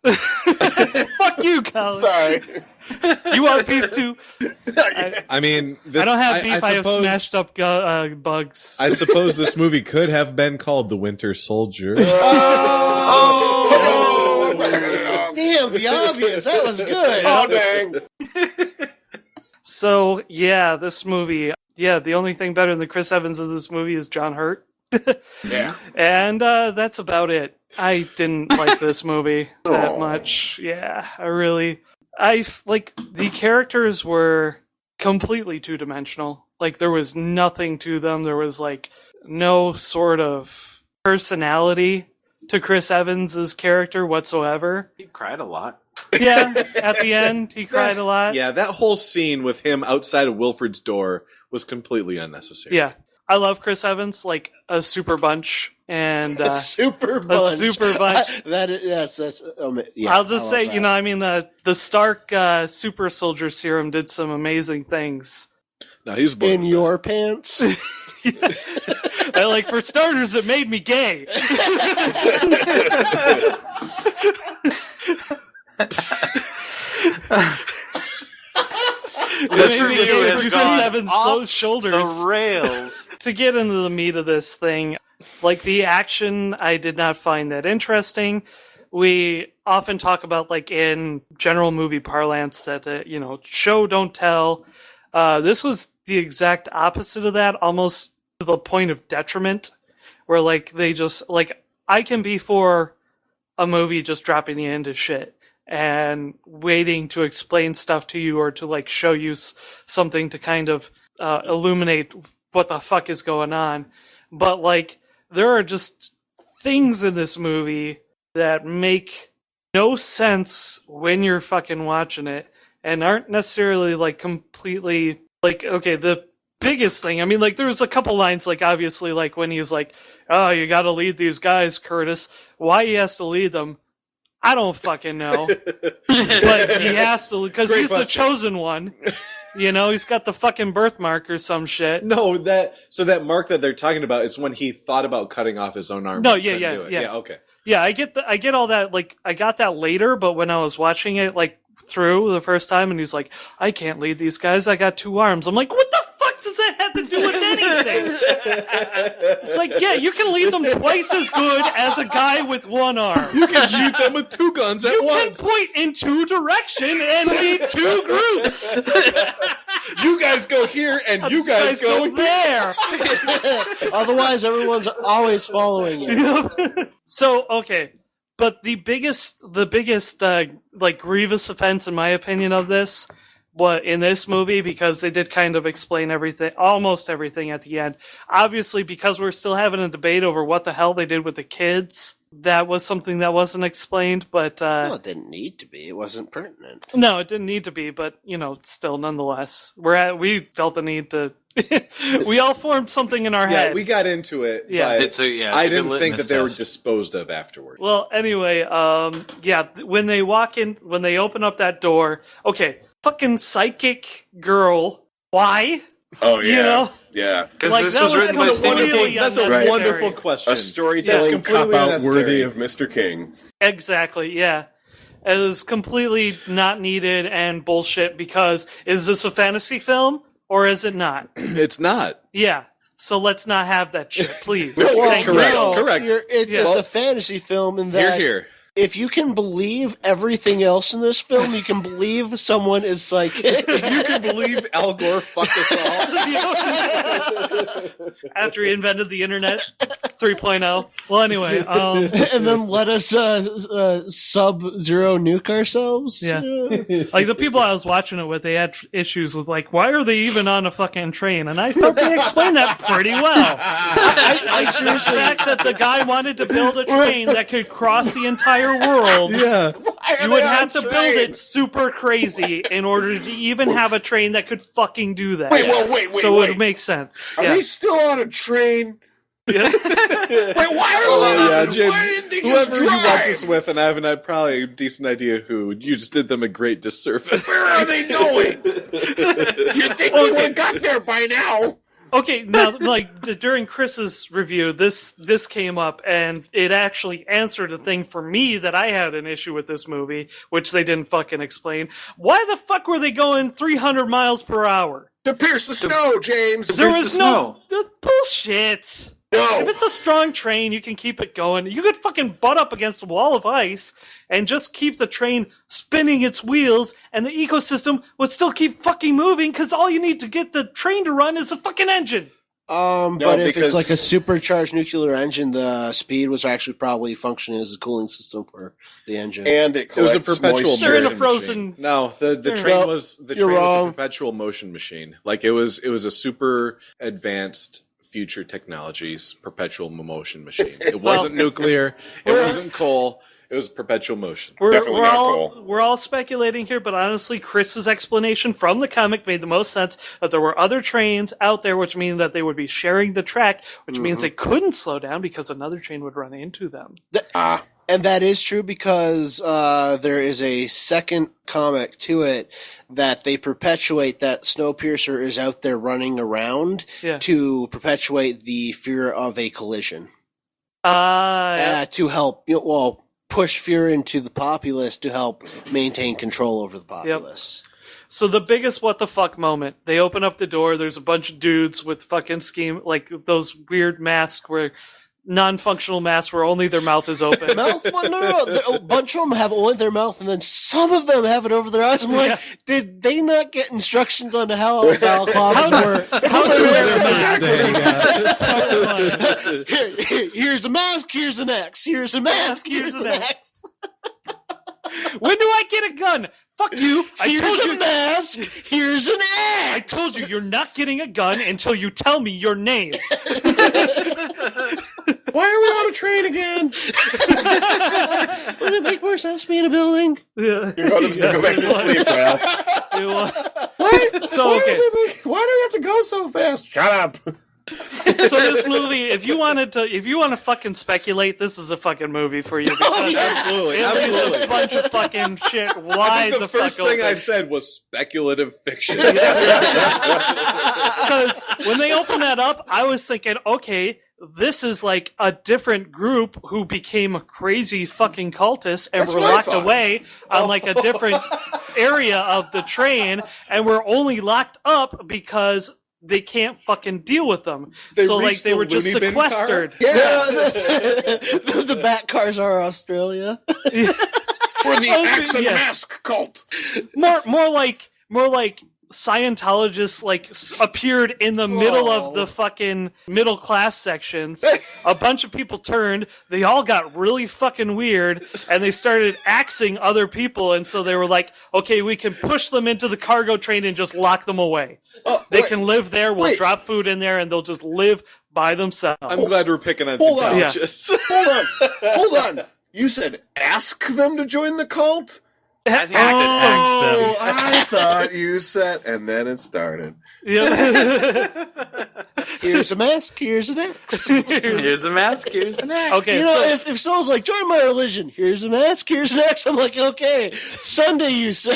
Fuck you, Colin. Sorry. You want beef too? I mean, I don't have beef. I have smashed up bugs. I suppose this movie could have been called The Winter Soldier. Damn, the obvious. That was good. Oh, dang. So, yeah, this movie. Yeah, the only thing better than Chris Evans in this movie is John Hurt. Yeah. And that's about it. I didn't like this movie that much. Yeah, the characters were completely two-dimensional. Like, there was nothing to them. There was, like, no sort of personality to Chris Evans's character whatsoever. He cried a lot. Yeah, at the end, he cried a lot. Yeah, that whole scene with him outside of Wilfred's door was completely unnecessary. Yeah. I love Chris Evans, like a super bunch. And a super bunch. A super bunch. Yeah, I'll just say, you know, I mean, the Stark super soldier serum did some amazing things. No, he was in your pants. Like, for starters, it made me gay. This review has gone off shoulders. The rails. To get into the meat of this thing, like, the action, I did not find that interesting. We often talk about, like, in general movie parlance that, you know, show, don't tell. This was the exact opposite of that, almost to the point of detriment, where, like, they just, like, I can be for a movie just dropping you into shit and waiting to explain stuff to you or to, like, show you something to kind of illuminate what the fuck is going on. But, like, there are just things in this movie that make no sense when you're fucking watching it and aren't necessarily, like, completely, like, okay, the biggest thing, I mean, like, there's a couple lines, like, obviously, like, when he's like, oh, you gotta lead these guys, Curtis. Why he has to lead them, I don't fucking know. But he has to, because he's the chosen one. You know, he's got the fucking birthmark or some shit. No, that mark that they're talking about is when he thought about cutting off his own arm. No, yeah, okay. Yeah, I get all that. Like, I got that later, but when I was watching it, like, through the first time, and he's like, I can't lead these guys. I got 2 arms. I'm like, what the fuck does that have to do with anything? It's like, yeah, you can lead them twice as good as a guy with 1 arm. You can shoot them with 2 guns at once. You can point in 2 directions and lead 2 groups. You guys go here, and you guys go there. Otherwise, everyone's always following you. So, okay. But the biggest, like, grievous offense, in my opinion, of this, in this movie, because they did kind of explain everything, almost everything at the end. Obviously, because we're still having a debate over what the hell they did with the kids, that was something that wasn't explained, but... well, it didn't need to be. It wasn't pertinent. No, it didn't need to be, but, you know, still, nonetheless. We felt the need to... we all formed something in our head. Yeah, we got into it, yeah. but I didn't think that they were disposed of afterward. Well, anyway, when they walk in, when they open up that door, okay, fucking psychic girl, why? Oh, yeah. You know? Yeah. Because like, this was written by Stephen King. That's a wonderful question. A storytelling cop-out worthy of Mr. King. Exactly, yeah. It was completely not needed and bullshit, because is this a fantasy film? Or is it not? It's not. Yeah. So let's not have that shit, please. Correct. It's a fantasy film in that here. If you can believe everything else in this film, you can believe someone is psychic. You can believe Al Gore fucked us all. After he invented the internet 3.0. Well, anyway. And then let us sub-zero nuke ourselves. Yeah. Like, the people I was watching it with, they had issues with, like, why are they even on a fucking train? And I felt they explained that pretty well. I seriously... The fact that the guy wanted to build a train that could cross the entire world, yeah, you would have to build it super crazy in order to even have a train that could fucking do that. Wait, so it would make sense. Are they still on a train? Yeah. Wait, why are they James, why didn't they whoever just you drive? watch this with, and I have probably a decent idea who, you just did them a great disservice. Where are they going? You'd think we would have got there by now. Okay, now, like, during Chris's review, this came up, and it actually answered a thing for me that I had an issue with this movie, which they didn't fucking explain. Why the fuck were they going 300 miles per hour? To pierce the snow, James. There was no bullshit. No. If it's a strong train, you can keep it going. You could fucking butt up against a wall of ice and just keep the train spinning its wheels, and the ecosystem would still keep fucking moving, because all you need to get the train to run is a fucking engine. But if it's like a supercharged nuclear engine, the speed was actually probably functioning as a cooling system for the engine. And it was a collects perpetual moisture. They're in a frozen... No, the train was a wrong. perpetual motion machine. Like, it was a super advanced future technologies perpetual motion machine. It wasn't nuclear. It wasn't coal. It was perpetual motion. We're all speculating here, but honestly, Chris's explanation from the comic made the most sense, that there were other trains out there, which means that they would be sharing the track, which means they couldn't slow down because another train would run into them. And that is true, because there is a second comic to it that they perpetuate that Snowpiercer is out there running around to perpetuate the fear of a collision. To help, push fear into the populace to help maintain control over the populace. Yep. So the biggest what the fuck moment, they open up the door, there's a bunch of dudes with fucking like those weird masks where... non-functional masks where only their mouth is open. No. A bunch of them have only their mouth, and then some of them have it over their eyes. I'm like, did they not get instructions on how balaclavas work? How to wear a mask? Here's a mask, here's an X. Here's a mask, here's an X. When do I get a gun? Fuck you. I told Here's you. a mask. Here's an I axe. told you you're not getting a gun until you tell me your name. Why are we on a train again? Would it make more sense to be in a building? Yeah. Go back to sleep, Ralph. What? So, okay. Why do we have to go so fast? Shut up. So this movie, if you want to fucking speculate, this is a fucking movie for you. Because Absolutely. it leaves Absolutely. a bunch of fucking shit I wide think the first fuck thing I open. said was speculative fiction. Because when they opened that up, I was thinking, okay, this is like a different group who became a crazy fucking cultist and That's were what I locked thought. away on like a different area of the train, and were only locked up because they can't fucking deal with them. They So like reached they the were just loony bin car? sequestered. The bat cars are Australia. We're the Oh, axe and yeah. mask cult. More like Scientologists like appeared in the middle of the fucking middle class sections. A bunch of people turned. They all got really fucking weird, and they started axing other people. And so they were like, "Okay, we can push them into the cargo train and just lock them away. They can live there. We'll wait. drop food in there, and they'll just live by themselves." I'm glad we're picking on Hold on. Scientologists. Hold on. You said ask them to join the cult? I think I said axe them. Oh, I thought you said, and then it started. Yeah. Here's a mask. Here's an axe. Here's a mask. Here's an axe. Okay, You know, so if someone's like, join my religion, here's a mask, here's an axe, I'm like, okay, Sunday, you say.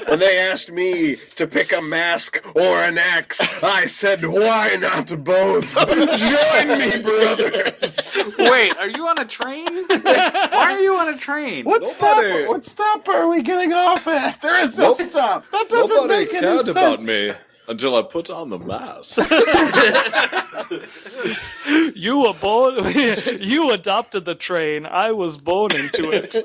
When they asked me to pick a mask or an axe, I said, why not both? Join me, brothers. Wait, are you on a train? Why are you on a train? What Nobody- stop are we getting off at? There is no stop. That doesn't Nobody make any cared sense. about me until I put on the mask. you were born. You adopted the train. I was born into it.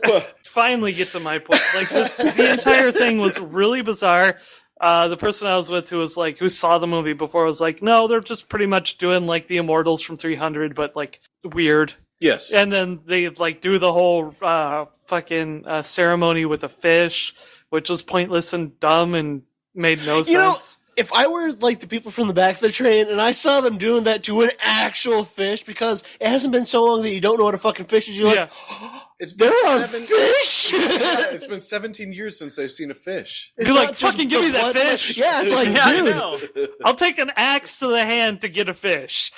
Finally, get to my point. Like this, the entire thing was really bizarre. The person I was with who saw the movie before was like, no, they're just pretty much doing like the Immortals from 300, but like weird. Yes. And then they like do the whole fucking ceremony with a fish, which was pointless and dumb and made no You know, sense. if I were like the people from the back of the train and I saw them doing that to an actual fish, because it hasn't been so long that you don't know what a fucking fish is, you're like, It's been they're a fish? Yeah, it's been 17 years since I've seen a fish. It's You're not like, just fucking give the me that blood- fish. Yeah, it's like, Yeah, I dude. know. I'll take an axe to the hand to get a fish.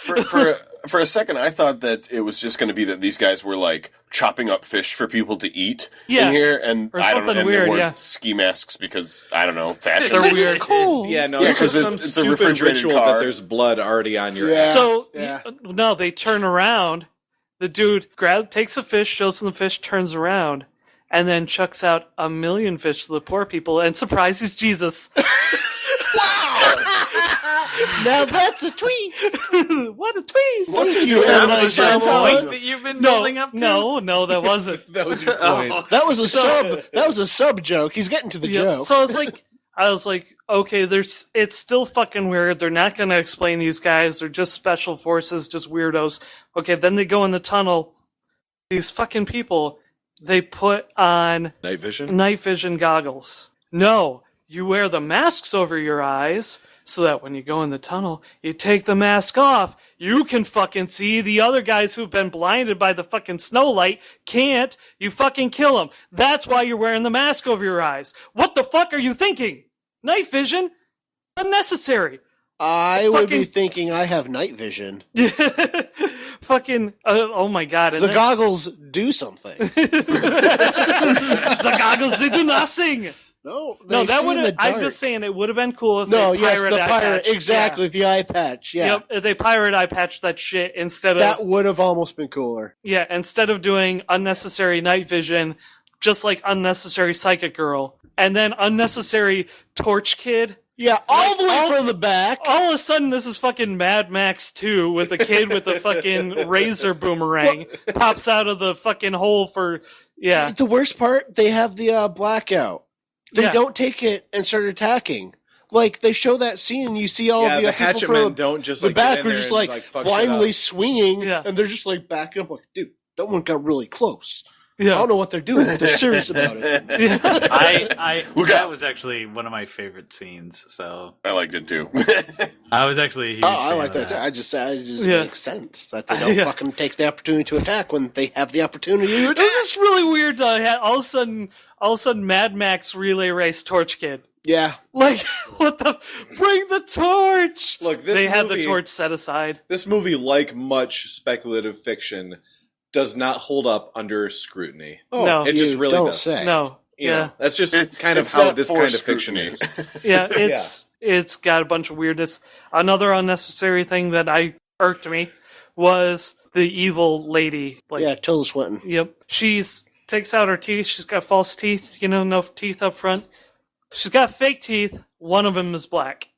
For a second, I thought that it was just going to be that these guys were like chopping up fish for people to eat Yeah. in here, and Or I don't know, something and weird, they wore yeah. ski masks because I don't know fashion. They're Because weird. it's cold. Yeah, no, Yeah, it's just 'cause some it's a stupid refrigerated ritual car. that there's blood already on your Yeah. ass. So Yeah. no, they turn around. The dude takes a fish, shows them the fish, turns around, and then chucks out 1,000,000 fish to the poor people, and surprises Jesus. Now that's a tweet. What a twist! What's he You doing? have I'm my a Scientologist. Scientologist. That you've been No, building up to? no, that wasn't. That was your point. That was a sub. That was a sub joke. He's getting to the Yeah, joke. so I was like, okay, it's still fucking weird. They're not going to explain these guys. They're just special forces, just weirdos. Okay, then they go in the tunnel. These fucking people, they put on Night vision? night vision goggles. No, you wear the masks over your eyes so that when you go in the tunnel, you take the mask off. You can fucking see. The other guys who've been blinded by the fucking snow light can't. You fucking kill them. That's why you're wearing the mask over your eyes. What the fuck are you thinking? Night vision? Unnecessary. I would be fucking- thinking I have night vision. Fucking, oh my god. And The then- goggles do something. the goggles, they do nothing. No, No, they that see would in have. the I'm dark. just saying it would have been cool if No, they yes, pirate the eye pirate, patch. exactly, the eye patch. Yeah, Yep, if they pirate eye patch that shit instead that of would have almost been cooler. instead of doing unnecessary night vision, just like unnecessary psychic girl, and then unnecessary torch kid. Yeah, all the way all- from the back. All of a sudden, this is fucking Mad Max 2 with a kid with a fucking razor boomerang pops out of the fucking hole for The worst part, they have the blackout. They Yeah. don't take it and start attacking. Like, they show that scene and you see all Yeah, the the people hatchet from men don't just the like, get back in were there just and, like fuck shit blindly up. swinging, Yeah. and they're just like backing up like, dude, that one got really close. I don't know what they're doing, but they're serious about it. That was actually one of my favorite scenes. So I liked it too. I was actually a huge I fan like of that too. that. I just makes sense that they don't fucking take the opportunity to attack when they have the opportunity to attack. This is really weird. All of a sudden, Mad Max relay race Torch Kid. Yeah. Like, what the? Bring the torch! Look, they had the torch set aside. This movie, like much speculative fiction, does not hold up under scrutiny. No, it just really don't does. say. No, You know, that's just kind of how this kind of fiction is. Yeah, it's got a bunch of weirdness. Another unnecessary thing that irked me was the evil lady. Like, Tilda Swinton. Yep, takes out her teeth. She's got false teeth. No teeth up front. She's got fake teeth. One of them is black.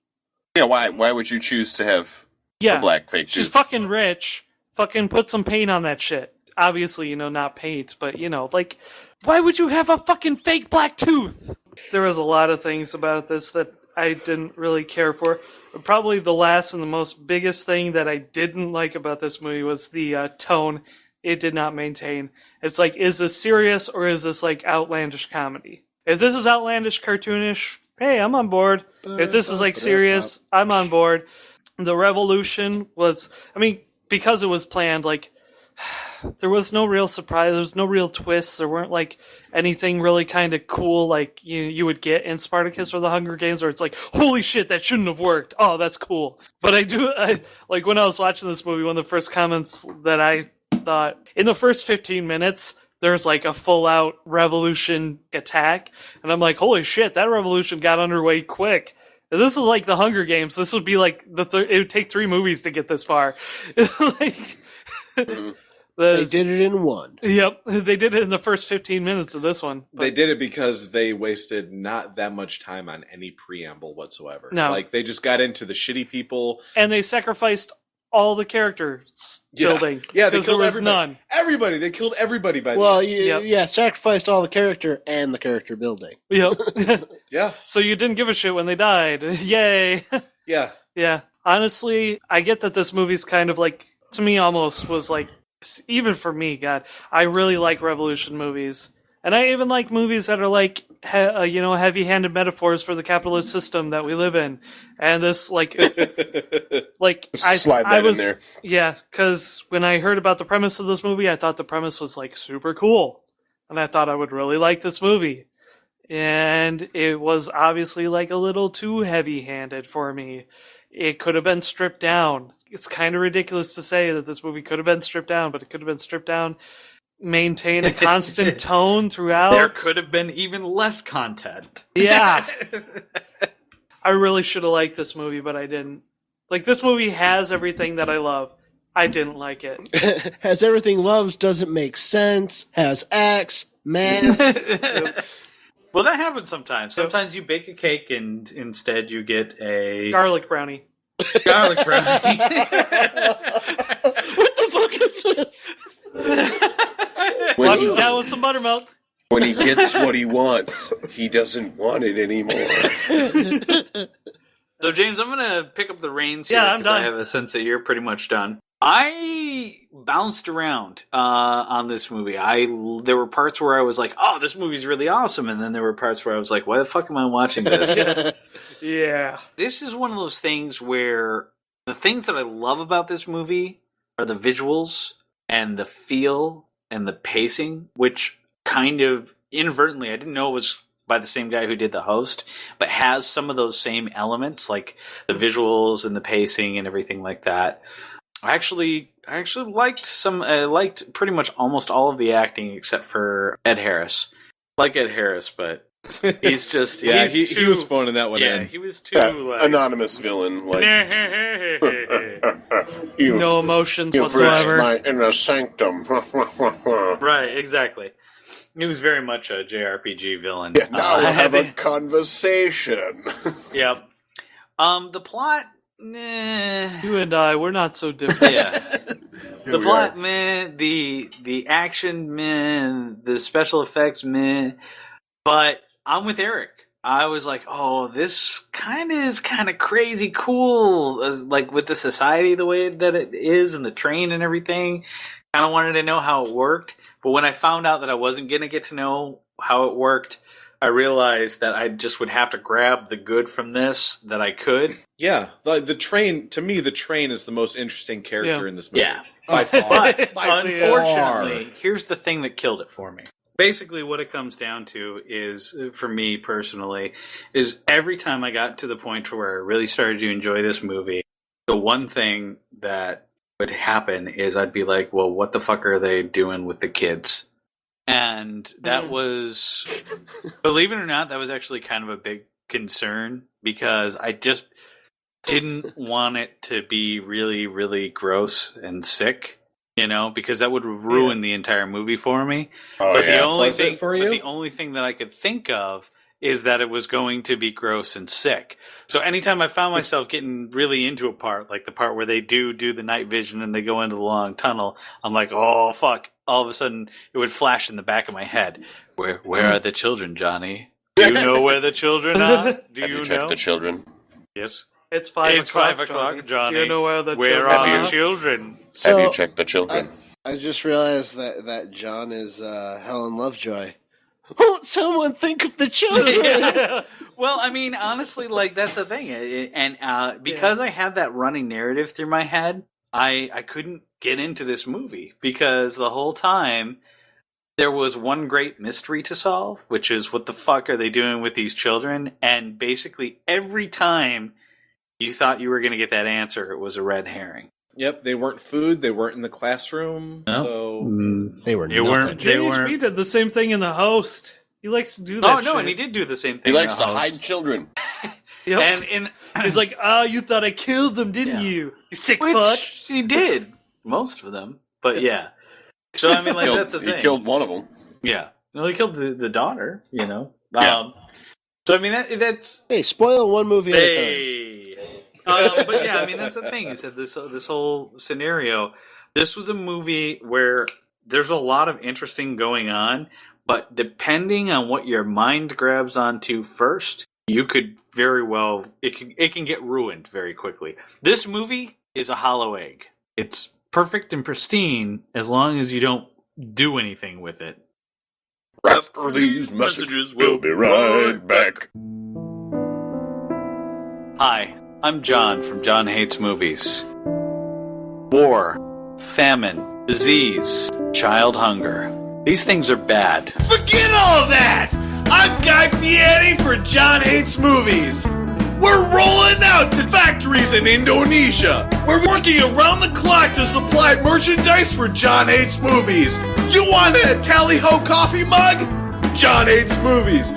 Yeah, why would you choose to have a black fake tooth? She's fucking rich. Fucking put some paint on that shit. Obviously, not paint, but, like, why would you have a fucking fake black tooth? There was a lot of things about this that I didn't really care for. But probably the last and the most biggest thing that I didn't like about this movie was the tone. It did not maintain. It's like, is this serious or is this, like, outlandish comedy? If this is outlandish, cartoonish, hey, I'm on board. If this is, like, serious, I'm on board. The revolution was, because it was planned, like, there was no real surprise. There was no real twists. There weren't, like, anything really kind of cool like you would get in Spartacus or the Hunger Games, where it's like, holy shit, that shouldn't have worked. Oh, that's cool. But like, when I was watching this movie, one of the first comments that I thought, in the first 15 minutes, there's like a full-out revolution attack. And I'm like, holy shit, that revolution got underway quick. If this is like the Hunger Games, this would be like, it would take 3 movies to get this far. Like... They did it in one. Yep, they did it in the first 15 minutes of this one. They did it because they wasted not that much time on any preamble whatsoever. No. Like, they just got into the shitty people. And they sacrificed all the characters building. Yeah, they because killed there was everybody. none. Everybody. They killed everybody by the end. Sacrificed all the character and the character building. Yep. Yeah. So you didn't give a shit when they died. Yay. Yeah. Yeah. Honestly, I get that this movie's kind of like, to me almost was like, even for me, God, I really like revolution movies. And I even like movies that are like, heavy-handed metaphors for the capitalist system that we live in. And this, like, slide that in there. Yeah, because when I heard about the premise of this movie, I thought the premise was, like, super cool. And I thought I would really like this movie. And it was obviously, like, a little too heavy-handed for me. It could have been stripped down. It's kind of ridiculous to say that this movie could have been stripped down, but it could have been stripped down. Maintain a constant tone throughout. There could have been even less content. Yeah. I really should have liked this movie, but I didn't. Like, this movie has everything that I love. I didn't like it. Has everything loves, doesn't make sense, has axe, mass. Well, that happens sometimes. Sometimes you bake a cake and instead you get a... Garlic brownie. Garlic brownie. What the fuck is this? Wash it down with some buttermilk. When he gets what he wants, he doesn't want it anymore. So, James, I'm going to pick up the reins here. Yeah, I'm done. I have a sense that you're pretty much done. I bounced around on this movie. There were parts where I was like, oh, this movie's really awesome. And then there were parts where I was like, why the fuck am I watching this? Yeah. This is one of those things where the things that I love about this movie are the visuals and the feel and the pacing, which kind of inadvertently, I didn't know it was by the same guy who did The Host, but has some of those same elements, like the visuals and the pacing and everything like that. I actually liked pretty much almost all of the acting except for Ed Harris. I like Ed Harris, but he's just he was phoning that one in. Yeah, he was too anonymous villain. Like no emotions you whatsoever. My inner sanctum. Right, exactly. He was very much a JRPG villain. Yeah, now we'll have a conversation. Yep. The plot. Nah. You and I, we're not so different. Yeah. The plot, meh. The action, meh. The special effects, meh. But I'm with Eric. I was like, oh, this is kind of crazy cool. Like with the society, the way that it is, and the train and everything. Kind of wanted to know how it worked. But when I found out that I wasn't going to get to know how it worked, I realized that I just would have to grab the good from this that I could. Yeah, the train, to me, the train is the most interesting character in this movie. Yeah. By far. But By unfortunately, here's the thing that killed it for me. Basically, what it comes down to is, for me personally, is every time I got to the point where I really started to enjoy this movie, the one thing that would happen is I'd be like, well, what the fuck are they doing with the kids? And that was, believe it or not, that was actually kind of a big concern because I just didn't want it to be really, really gross and sick, you know, because that would ruin the entire movie for me. Oh, but yeah. the only Was it thing, for but you? the only thing that I could think of is that it was going to be gross and sick. So anytime I found myself getting really into a part, like the part where they do the night vision and they go into the long tunnel, I'm like, oh, fuck. All of a sudden, it would flash in the back of my head. Where are the children, Johnny? Do you know where the children are? Do Have you you checked know? the children? Yes. It's 5 It's 5 o'clock, Johnny. You know where the Where children are are? the children? So, Have you checked the children? I just realized that John is Helen Lovejoy. Won't someone think of the children? Yeah. Well, I mean, honestly, like, that's the thing. And because I had that running narrative through my head, I couldn't get into this movie because the whole time there was one great mystery to solve, which is what the fuck are they doing with these children? And basically every time you thought you were going to get that answer, it was a red herring. Yep, they weren't food. They weren't in the classroom. No. So They were They weren't. They JHB weren't. did the same thing in The Host. He likes to do that. Oh no, shit. and he did do the same thing. He likes in to the Host. hide children. Yep. And in He's like, you thought I killed them, didn't Yeah. you? You sick which fuck. he did most of them, but yeah. So I mean, like that's the He thing. killed one of them. Yeah, well, he killed the daughter. You know. Yeah. So I mean that's Hey, spoil one movie at a time. hey. But yeah, I mean that's the thing. Is that this whole scenario, this was a movie where there's a lot of interesting going on, but depending on what your mind grabs onto first, you could very well it can get ruined very quickly. This movie is a hollow egg. It's perfect and pristine as long as you don't do anything with it. After these messages, we'll be right back. Hi, I'm John from John Hates Movies. War, famine, disease, child hunger. These things are bad. Forget all that! I'm Guy Fieri for John Hates Movies. We're rolling out to factories in Indonesia. We're working around the clock to supply merchandise for John Hates Movies. You want a tally-ho coffee mug? John Hates Movies.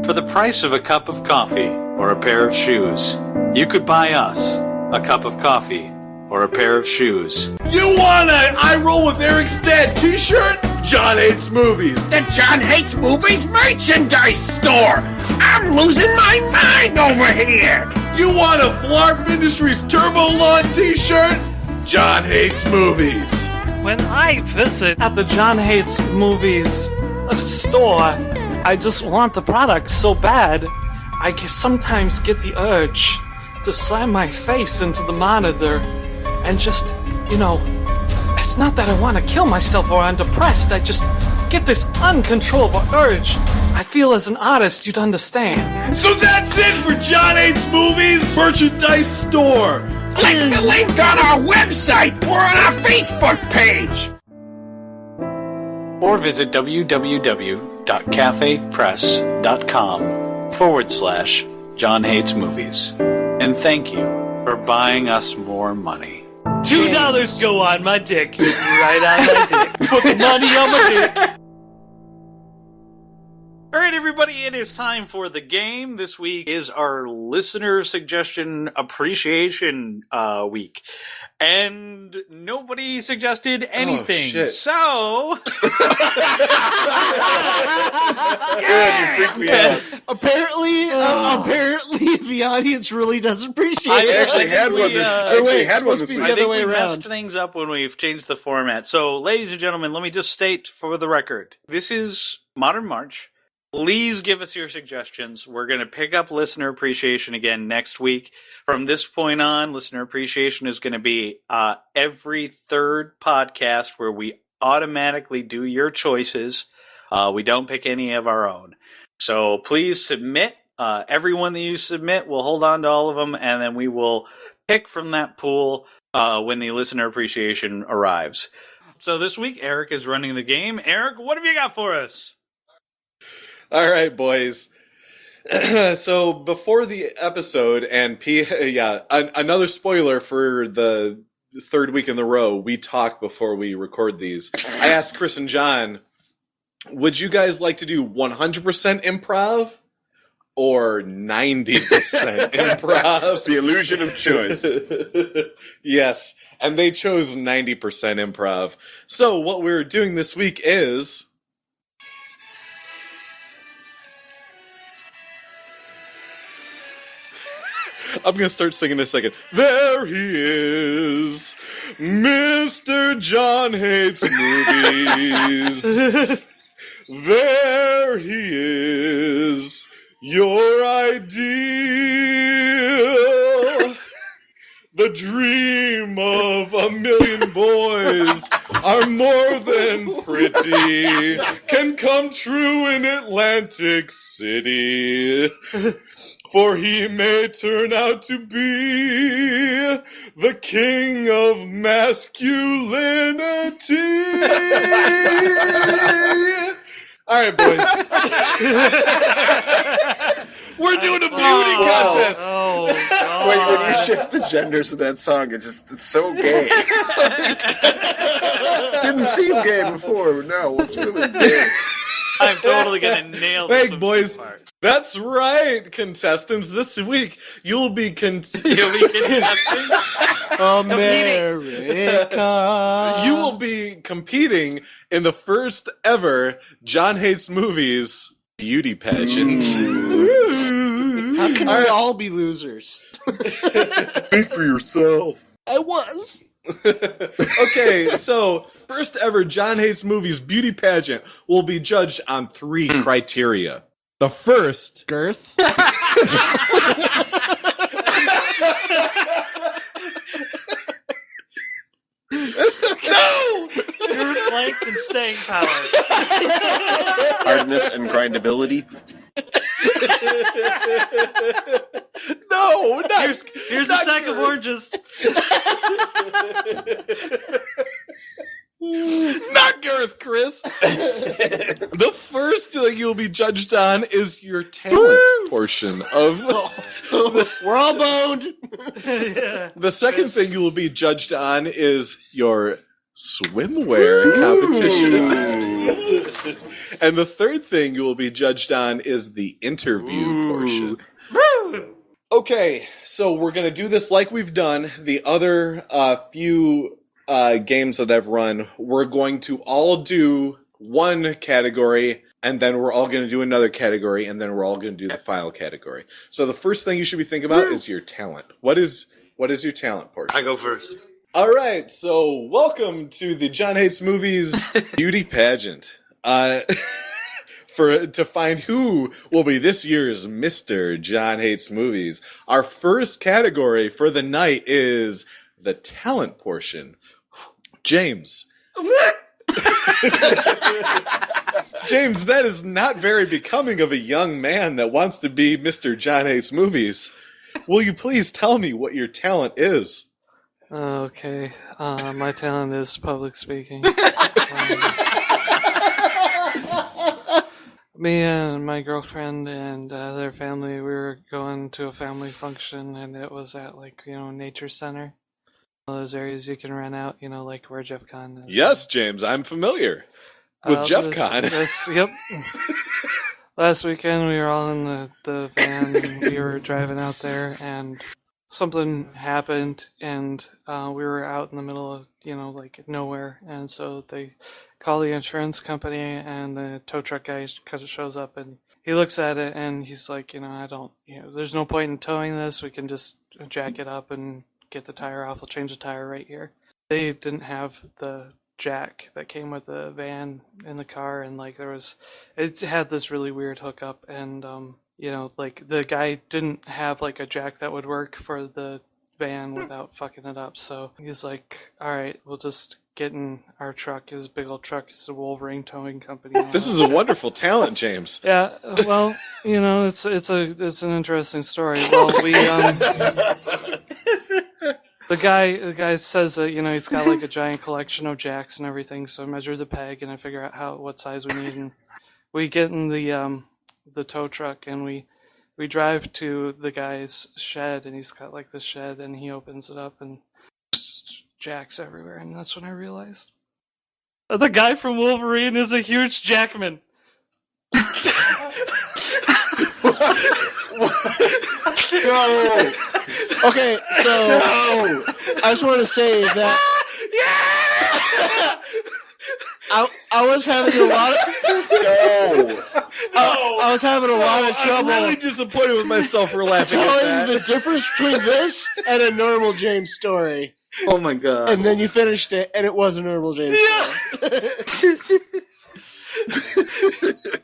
For the price of a cup of coffee or a pair of shoes, you could buy us a cup of coffee or a pair of shoes. You want an I Roll with Eric's Dad t-shirt? John Hates Movies. The John Hates Movies merchandise store. I'm losing my mind over here. You want a Flarp Industries Turbo Lawn t-shirt? John Hates Movies. When I visit at the John Hates Movies store, I just want the product so bad, I sometimes get the urge to slam my face into the monitor and just, it's not that I want to kill myself or I'm depressed, I just get this uncontrollable urge. I feel as an artist you'd understand. So that's it for John Hates Movies merchandise store. Click the link on our website or on our Facebook page. Or visit www.cafepress.com/John Hates Movies. And thank you for buying us more money. $2 go on my dick. Right on my dick. Put the money on my dick. All right, everybody, it is time for the game. This week is our listener suggestion appreciation week. And nobody suggested anything. shit. So... Yeah, you freaked me out. Apparently, the audience really does appreciate I it. actually had one this- I actually had one this supposed to be week. the I other think way we around. messed things up when we've changed the format. So, ladies and gentlemen, let me just state for the record, this is Modern March. Please give us your suggestions. We're going to pick up listener appreciation again next week. From this point on, listener appreciation is going to be every third podcast where we automatically do your choices. We don't pick any of our own. So please submit. Everyone that you submit, we'll hold on to all of them, and then we will pick from that pool when the listener appreciation arrives. So this week, Eric is running the game. Eric, what have you got for us? All right, boys. So before the episode, and another spoiler for the third week in the row, we talk before we record these. I asked Chris and John, would you guys like to do 100% improv or 90% improv? The illusion of choice. Yes, and they chose 90% improv. So what we're doing this week is... I'm going to start singing in a second. There he is, Mr. John Hates Movies. There he is, your ideal. The dream of a million boys are more than pretty, can come true in Atlantic City. For he may turn out to be the king of masculinity. All right, boys. We're doing a beauty contest. Oh, God. Wait, when you shift the genders of that song, it's so gay. Didn't seem gay before, but now it's really gay. I'm totally going to nail this. Hey, boys. Part. That's right, contestants. This week, you'll be contesting. America. You will be competing in the first ever John Hates Movies beauty pageant. How can we all be losers? Speak for yourself. I was. Okay, so first ever John Hates Movies beauty pageant will be judged on 3 criteria. The first... Girth? No! Your length and staying power. Hardness and grindability. No, not... Here's a sack of oranges. Not girth, Chris. The first thing you'll be judged on is your talent portion of We're all boned. Yeah. The second thing you will be judged on is your swimwear competition. And the third thing you will be judged on is the interview portion. Okay, so we're going to do this like we've done the other few games that I've run. We're going to all do one category, and then we're all going to do another category, and then we're all going to do the final category. So the first thing you should be thinking about is your talent. What is your talent portion? I go first. All right, so welcome to the John Hates Movies beauty pageant. To find who will be this year's Mr. John Hates Movies. Our first category for the night is the talent portion. James. James, that is not very becoming of a young man that wants to be Mr. John Hates Movies. Will you please tell me what your talent is? Okay. My talent is public speaking. Me and my girlfriend and their family, we were going to a family function, and it was at, nature center. Those areas you can rent out, like where Jeff Con is. Yes, James, I'm familiar with Jeff Con. Yep. Last weekend, we were all in the van, and we were driving out there, and something happened, and we were out in the middle of, nowhere, and so they call the insurance company, and the tow truck guy shows up, and he looks at it, and he's like, there's no point in towing this. We can just jack it up and get the tire off. We'll change the tire right here. They didn't have the jack that came with the van in the car, and it had this really weird hookup, and the guy didn't have a jack that would work for the van without fucking it up. So he's like, all right, we'll just get in our truck, his big old truck. It's a Wolverine towing company. This is a wonderful talent, James. Yeah, well, it's an interesting story. Well, we the guy says that he's got like a giant collection of jacks and everything. So I measure the peg and I figure out what size we need, and we get in the tow truck and we drive to the guy's shed, and he's got like this shed, and he opens it up and jacks everywhere, and that's when I realized the guy from Wolverine is a huge jackman. No. Okay, so no. I just want to say that I was having a lot of I was having a lot of trouble. I'm really disappointed with myself for laughing at telling that. the difference between this and a normal James story. Oh my god! And then you finished it, and it was a normal James story.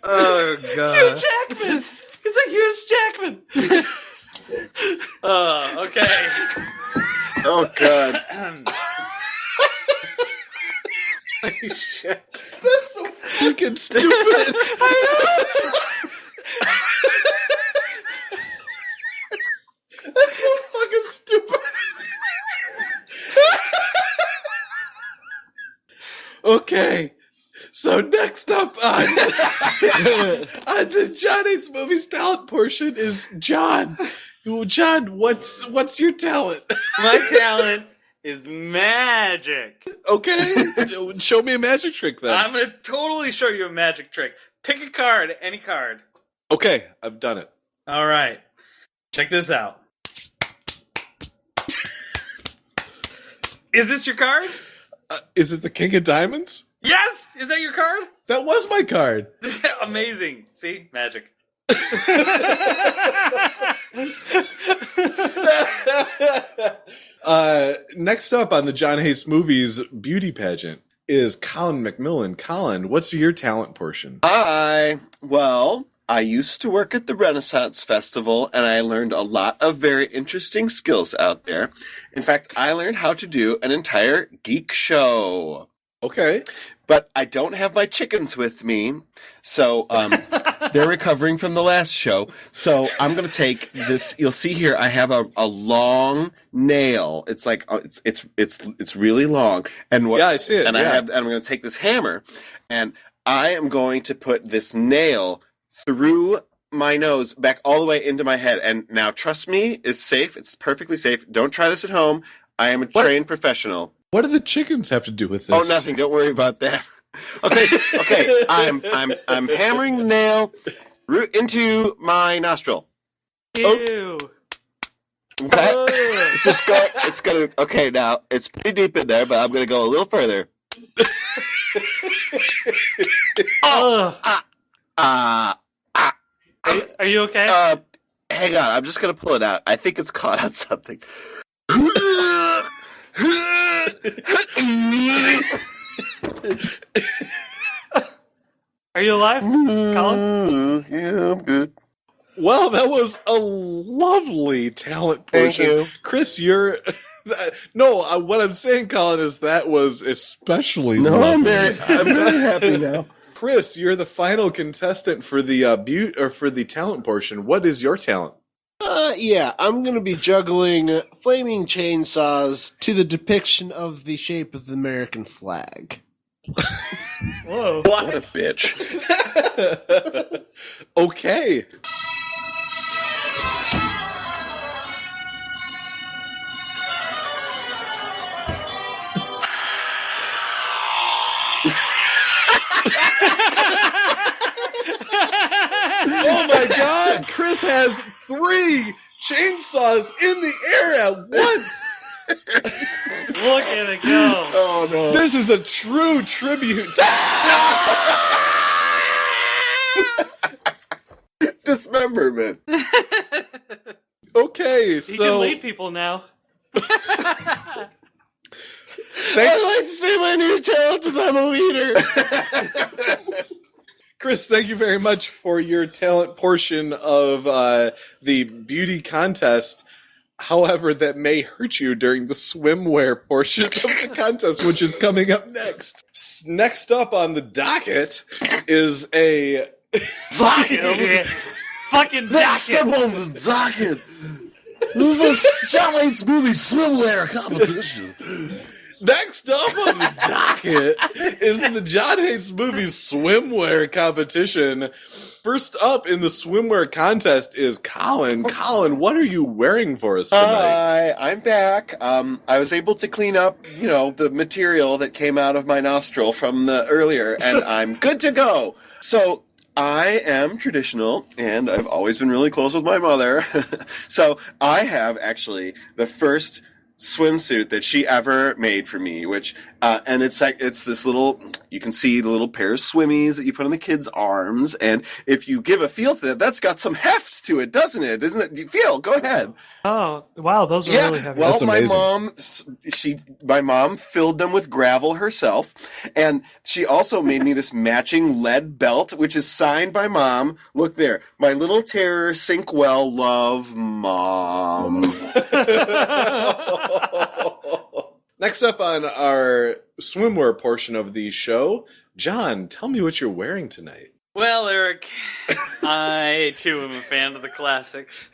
Oh god! Hugh Jackman. He's a huge Jackman. Okay. Oh god! Holy shit! That's so fucking stupid. That's so fucking stupid. Okay, so next up on the John Hates Movies talent portion is John. John, what's your talent? My talent is magic. Okay, show me a magic trick then. I'm gonna totally show you a magic trick. Pick a card, any card. Okay, I've done it. All right, check this out. Is this your card? Is it the King of Diamonds? Yes! Is that your card? That was my card. Amazing. See? Magic. Next up on the John Hates Movies beauty pageant is Colin McMillan. Colin, what's your talent portion? Hi. Well, I used to work at the Renaissance Festival, and I learned a lot of very interesting skills out there. In fact, I learned how to do an entire geek show. Okay. But I don't have my chickens with me, so they're recovering from the last show. So I'm going to take this. You'll see here I have a long nail. It's like it's really long. And yeah, I see it. And I'm going to take this hammer, and I am going to put this nail through my nose back all the way into my head. And now, trust me, it's safe. It's perfectly safe. Don't try this at home. I am a trained professional. What do the chickens have to do with this? Oh, nothing. Don't worry about that. Okay. I'm hammering the nail into my nostril. Ew. Okay. It's gonna. Okay, now it's pretty deep in there, but I'm gonna go a little further. Are you okay? Hang on. I'm just gonna pull it out. I think it's caught on something. Are you alive, Colin? Yeah, I'm good. Well, that was a lovely talent portion. Thank you. Chris, you're... No, what I'm saying, Colin, is that was especially lovely. I'm very happy now. Chris, you're the final contestant for the for the talent portion. What is your talent? Yeah, I'm going to be juggling flaming chainsaws to the depiction of the shape of the American flag. Whoa. What a bitch. Okay. Oh my god! Chris has 3 chainsaws in the air at once! Look at it go. Oh no. This is a true tribute. Dismemberment. Okay, He so... can lead people now. I'd like to say my new talent is I'm a leader. Chris, thank you very much for your talent portion of the beauty contest. However, that may hurt you during the swimwear portion of the contest, which is coming up next. Next up on the docket is a... Docket! Fucking Next docket. up on the docket! This is John Hates Movie Swimwear competition. Next up on the docket is the John Hates Movies swimwear competition. First up in the swimwear contest is Colin. Colin, what are you wearing for us tonight? Hi, I'm back. I was able to clean up, the material that came out of my nostril from the earlier, and I'm good to go. So, I am traditional, and I've always been really close with my mother. So, I have actually the first swimsuit that she ever made for me, which and it's this little, you can see the little pair of swimmies that you put on the kids' arms, and if you give a feel to it, that's got some heft to it, doesn't it? Do you feel? Go ahead. Oh, wow, those are really heavy. Well, That's my mom filled them with gravel herself, and she also made me this matching lead belt, which is signed by Mom. Look there, my little terror, sink well, love, Mom. Next up on our swimwear portion of the show, John, tell me what you're wearing tonight. Well, Eric, I too am a fan of the classics.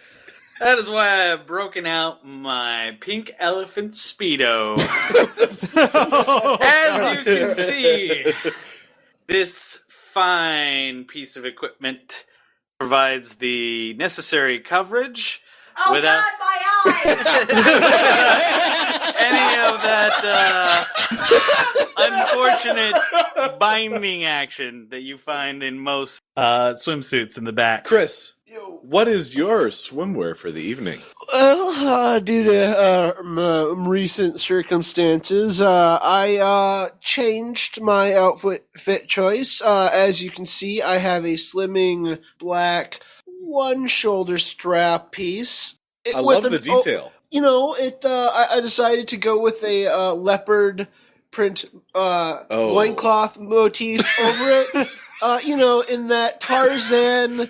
That is why I have broken out my pink elephant Speedo. As you can see, this fine piece of equipment provides the necessary coverage without God, my eyes! any of that unfortunate binding action that you find in most swimsuits in the back. Chris, what is your swimwear for the evening? Well, due to recent circumstances, I changed my outfit choice. As you can see, I have a slimming black one shoulder strap piece. I love the detail. I decided to go with a leopard print loincloth motif over it. In that Tarzan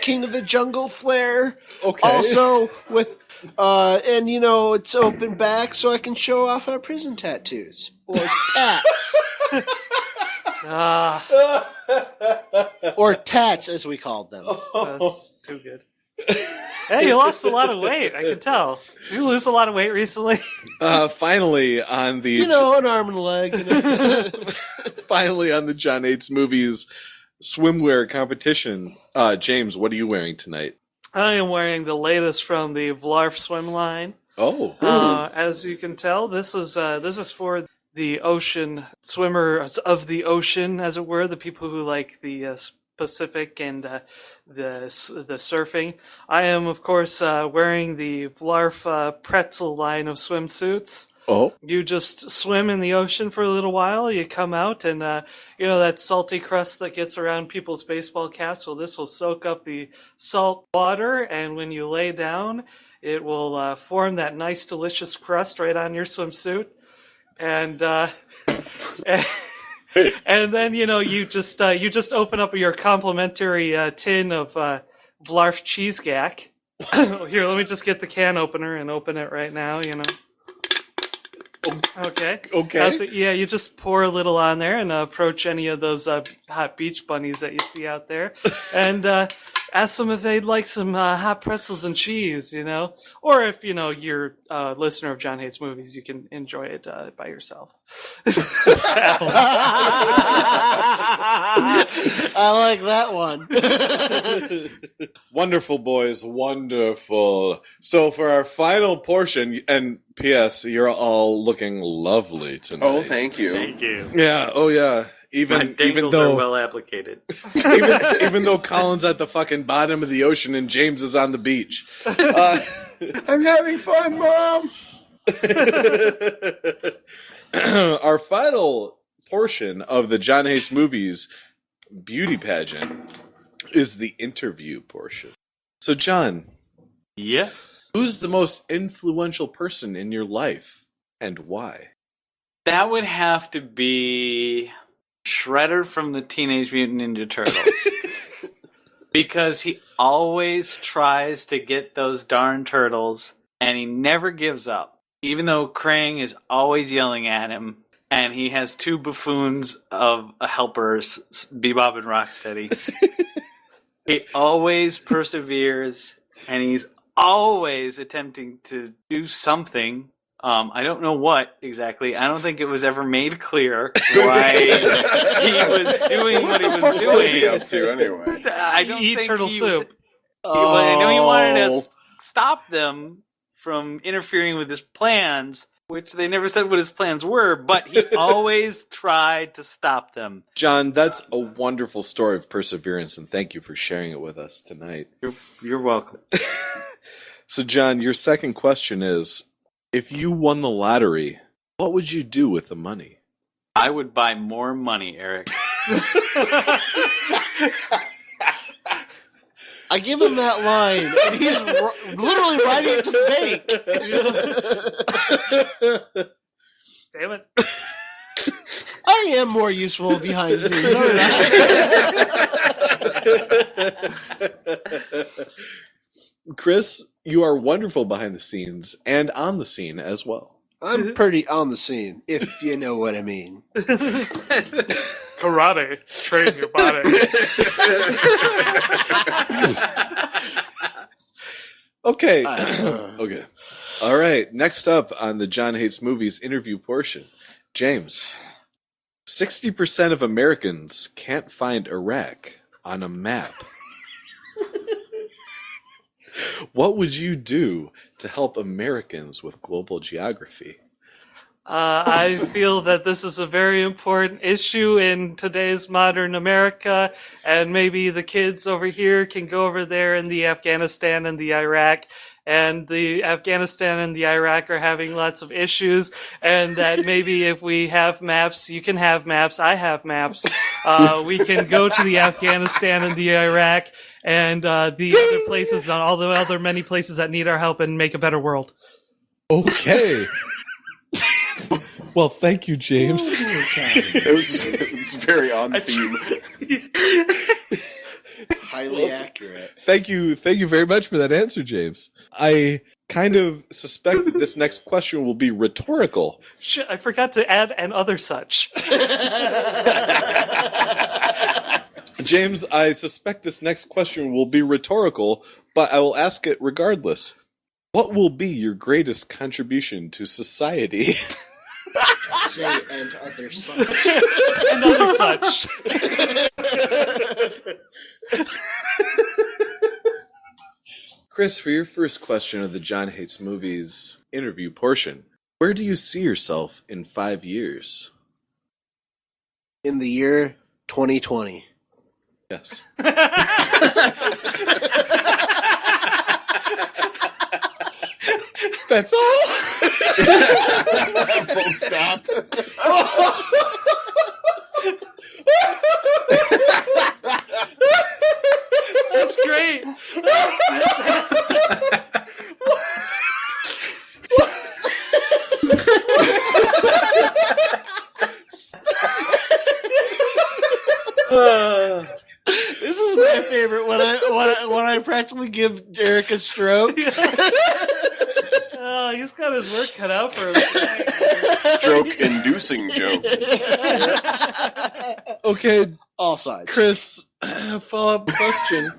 King of the Jungle flair. Okay. Also with it's open back so I can show off our prison tattoos or tats. Or tats as we called them. That's too good. Hey, you lost a lot of weight. I can tell. Did you lose a lot of weight recently? Finally on the an arm and a leg. finally on the John Hates Movies swimwear competition. James, what are you wearing tonight? I am wearing the latest from the Vlarf swim line. Oh, as you can tell, this is for the ocean swimmers of the ocean, as it were, the people who like the Pacific and the surfing. I am, of course, wearing the Vlarf pretzel line of swimsuits. Oh. You just swim in the ocean for a little while, you come out, and that salty crust that gets around people's baseball caps, well, this will soak up the salt water, and when you lay down, it will form that nice, delicious crust right on your swimsuit. And and then you just open up your complimentary tin of Vlarf cheese gack. Here, let me just get the can opener and open it right now. Okay. So, you just pour a little on there and approach any of those hot beach bunnies that you see out there, and ask them if they'd like some hot pretzels and cheese, Or if, you're a listener of John Hates Movies, you can enjoy it by yourself. I like that one. Wonderful, boys. Wonderful. So for our final portion, and P.S., you're all looking lovely tonight. Oh, thank you. Thank you. Yeah, oh yeah. My dangles are well applicated. even though Colin's at the fucking bottom of the ocean and James is on the beach. I'm having fun, Mom! Our final portion of the John Hates Movies beauty pageant is the interview portion. So, John. Yes? Who's the most influential person in your life, and why? That would have to be Shredder from the Teenage Mutant Ninja Turtles. Because he always tries to get those darn turtles and he never gives up, even though Krang is always yelling at him, and he has two buffoons of helpers, Bebop and Rocksteady. He always perseveres, and he's always attempting to do something. I don't know what exactly. I don't think it was ever made clear why he was doing what he was doing. What was he up to anyway? I don't Eat think turtle he soup. I know he wanted to stop them from interfering with his plans, which they never said what his plans were, but he always tried to stop them. John, that's a wonderful story of perseverance, and thank you for sharing it with us tonight. You're welcome. So, John, your second question is, if you won the lottery, what would you do with the money? I would buy more money, Eric. I give him that line, and he's literally writing it to the bank. Damn it. I am more useful behind the scenes. Chris, you are wonderful behind the scenes and on the scene as well. I'm pretty on the scene, if you know what I mean. Karate. Train your body. Okay. Okay. All right. Next up on the John Hates Movies interview portion, James. 60% of Americans can't find Iraq on a map. What would you do to help Americans with global geography? I feel that this is a very important issue in today's modern America, and maybe the kids over here can go over there in the Afghanistan and the Iraq, and the Afghanistan and the Iraq are having lots of issues, and that maybe if we have maps, you can have maps, I have maps, we can go to the Afghanistan and the Iraq and the other places, and all the other many places that need our help and make a better world. Okay. Well, thank you, James. It's very on theme. Highly accurate. Thank you very much for that answer, James. I kind of suspect that this next question will be rhetorical. Shit, I forgot to add and other such. James, I suspect this next question will be rhetorical, but I will ask it regardless. What will be your greatest contribution to society? Say and other such. And other such. Chris, for your first question of the John Hates Movies interview portion, where do you see yourself in 5 years? In the year 2020. Yes. That's all? Full stop. That's great. This is my favorite when I practically give Eric a stroke. Oh, he's got his work cut out for him. Stroke-inducing joke. Okay, All sides. Chris, follow-up question.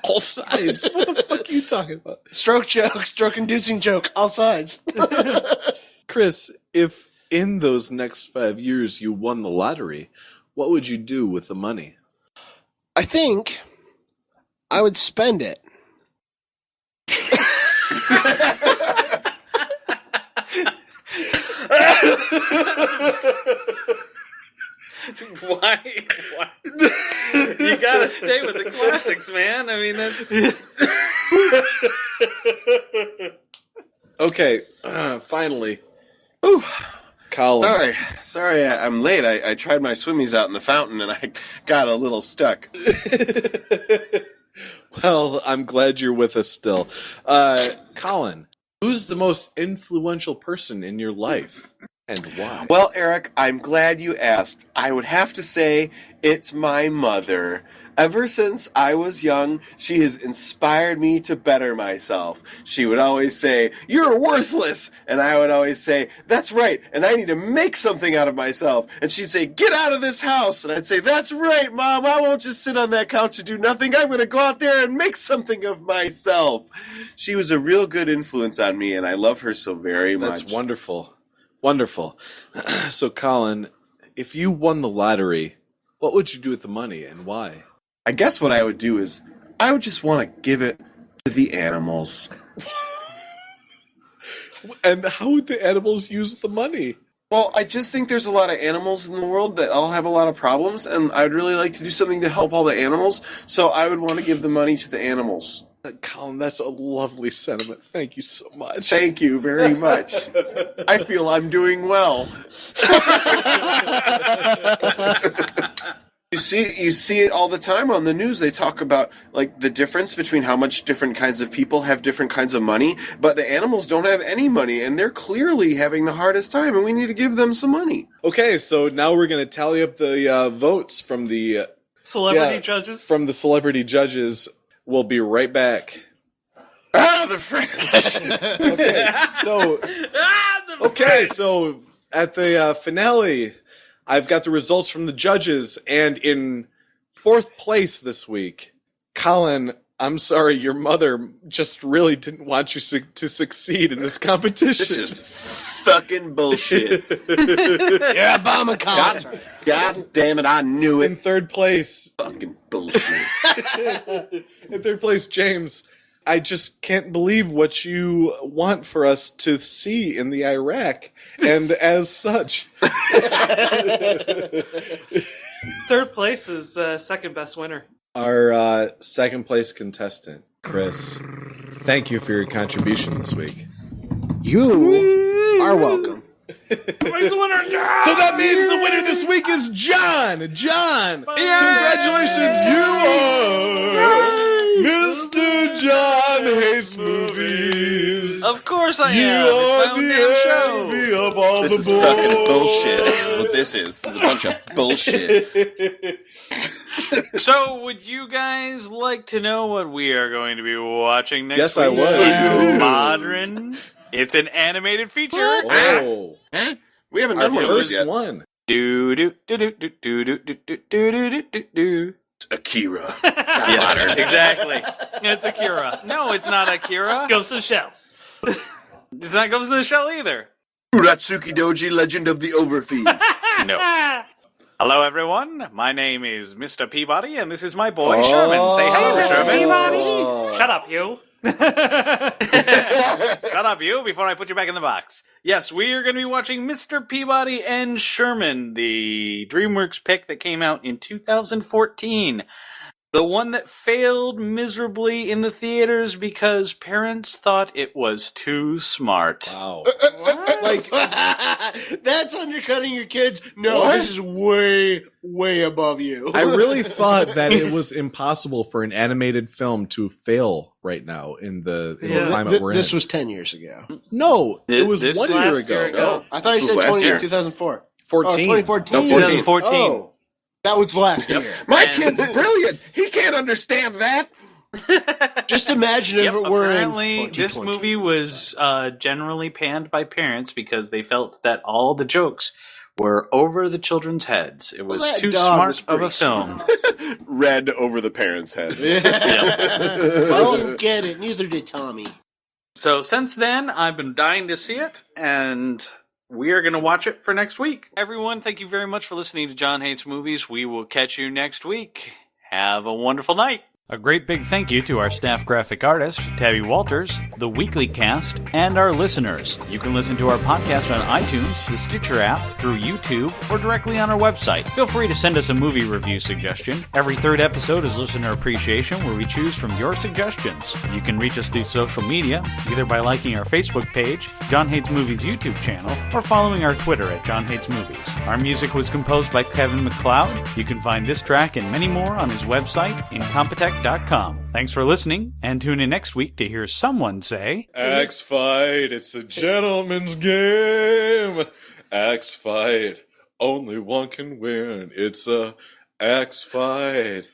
All sides? What the fuck are you talking about? Stroke joke, stroke-inducing joke, all sides. Chris, if in those next 5 years you won the lottery, what would you do with the money? I think I would spend it. Why? You gotta stay with the classics, man. I mean, that's... Okay, finally. Ooh. Colin. Sorry, I'm late. I tried my swimmies out in the fountain and I got a little stuck. Well, I'm glad you're with us still. Colin, who's the most influential person in your life? And why? Well, Eric, I'm glad you asked. I would have to say it's my mother. Ever since I was young, she has inspired me to better myself. She would always say, "You're worthless!" And I would always say, "That's right, and I need to make something out of myself." And she'd say, "Get out of this house!" And I'd say, "That's right, Mom, I won't just sit on that couch and do nothing. I'm going to go out there and make something of myself." She was a real good influence on me, and I love her so very much. That's wonderful. Wonderful. So, Colin, if you won the lottery, what would you do with the money and why? I guess what I would do is I would just want to give it to the animals. And how would the animals use the money? Well, I just think there's a lot of animals in the world that all have a lot of problems, and I'd really like to do something to help all the animals, so I would want to give the money to the animals. Colin, that's a lovely sentiment. Thank you so much. Thank you very much. I feel I'm doing well. You see it all the time on the news. They talk about like the difference between how much different kinds of people have different kinds of money, but the animals don't have any money, and they're clearly having the hardest time, and we need to give them some money. Okay, so now we're going to tally up the votes from the Celebrity judges. From the celebrity judges. We'll be right back. The French. So at the finale, I've got the results from the judges, and in fourth place this week, Colin, I'm sorry, your mother just really didn't want you to succeed in this competition. This is fucking bullshit. Yeah, Obama, Colin. God damn it, I knew In it. third place, Fucking bullshit. in third place, James, I just can't believe what you want for us to see in the Iraq, and as such, Third place is second best winner. our second place contestant, Chris, thank you for your contribution this week. You are welcome. So that means the winner this week is John. John, congratulations, you are Mr. John Hates Movies. Of course I You am. It's my are own the damn show. envy of all This the is boys. fucking bullshit. What this is a bunch of bullshit. So, would you guys like to know what we are going to be watching next Yes, week? I would. Modern. It's an animated feature. Oh, Huh? We haven't our done one of those first yet. one. Do do do do do do do do do do do do. Akira. Yes, exactly. It's Akira. No, it's not Akira. Goes to the Shell. It's not Ghost in the Shell either. Uratsuki Doji, Legend of the Overfeed. No. Hello, everyone. My name is Mr. Peabody, and this is my boy Sherman. Say hello, Sherman. Shut up, you. Shut up, you, before I put you back in the box. Yes, we are going to be watching Mr. Peabody and Sherman, the DreamWorks pick that came out in 2014. The one that failed miserably in the theaters because parents thought it was too smart. Wow. Like that's undercutting your kids. No, this is way, way above you. I really thought that it was impossible for an animated film to fail right now in the climate we're in. This was 10 years ago. No, it was This 1 year last year ago. ago. I thought you This said was last year. 2004. 14. 2014. No, 14. 2014. Oh, that was last year. My kid's brilliant. He can't understand that. Just imagine if Yep, it were in apparently this 2020. movie was generally panned by parents because they felt that all the jokes were over the children's heads. It was that too dog smart was of a pretty film. Red over the parents' heads. I didn't get it. Neither did Tommy. So since then, I've been dying to see it, and we are going to watch it for next week. Everyone, thank you very much for listening to John Hates Movies. We will catch you next week. Have a wonderful night. A great big thank you to our staff graphic artist, Tabby Walters, the Weekly Cast, and our listeners. You can listen to our podcast on iTunes, the Stitcher app, through YouTube, or directly on our website. Feel free to send us a movie review suggestion. Every third episode is Listener Appreciation, where we choose from your suggestions. You can reach us through social media, either by liking our Facebook page, John Hates Movies YouTube channel, or following our Twitter at John Hates Movies. Our music was composed by Kevin MacLeod. You can find this track and many more on his website, Incompetech.com. Thanks for listening, and tune in next week to hear someone say, Axe fight, it's a gentleman's game. Axe fight. Only one can win. It's a axe fight.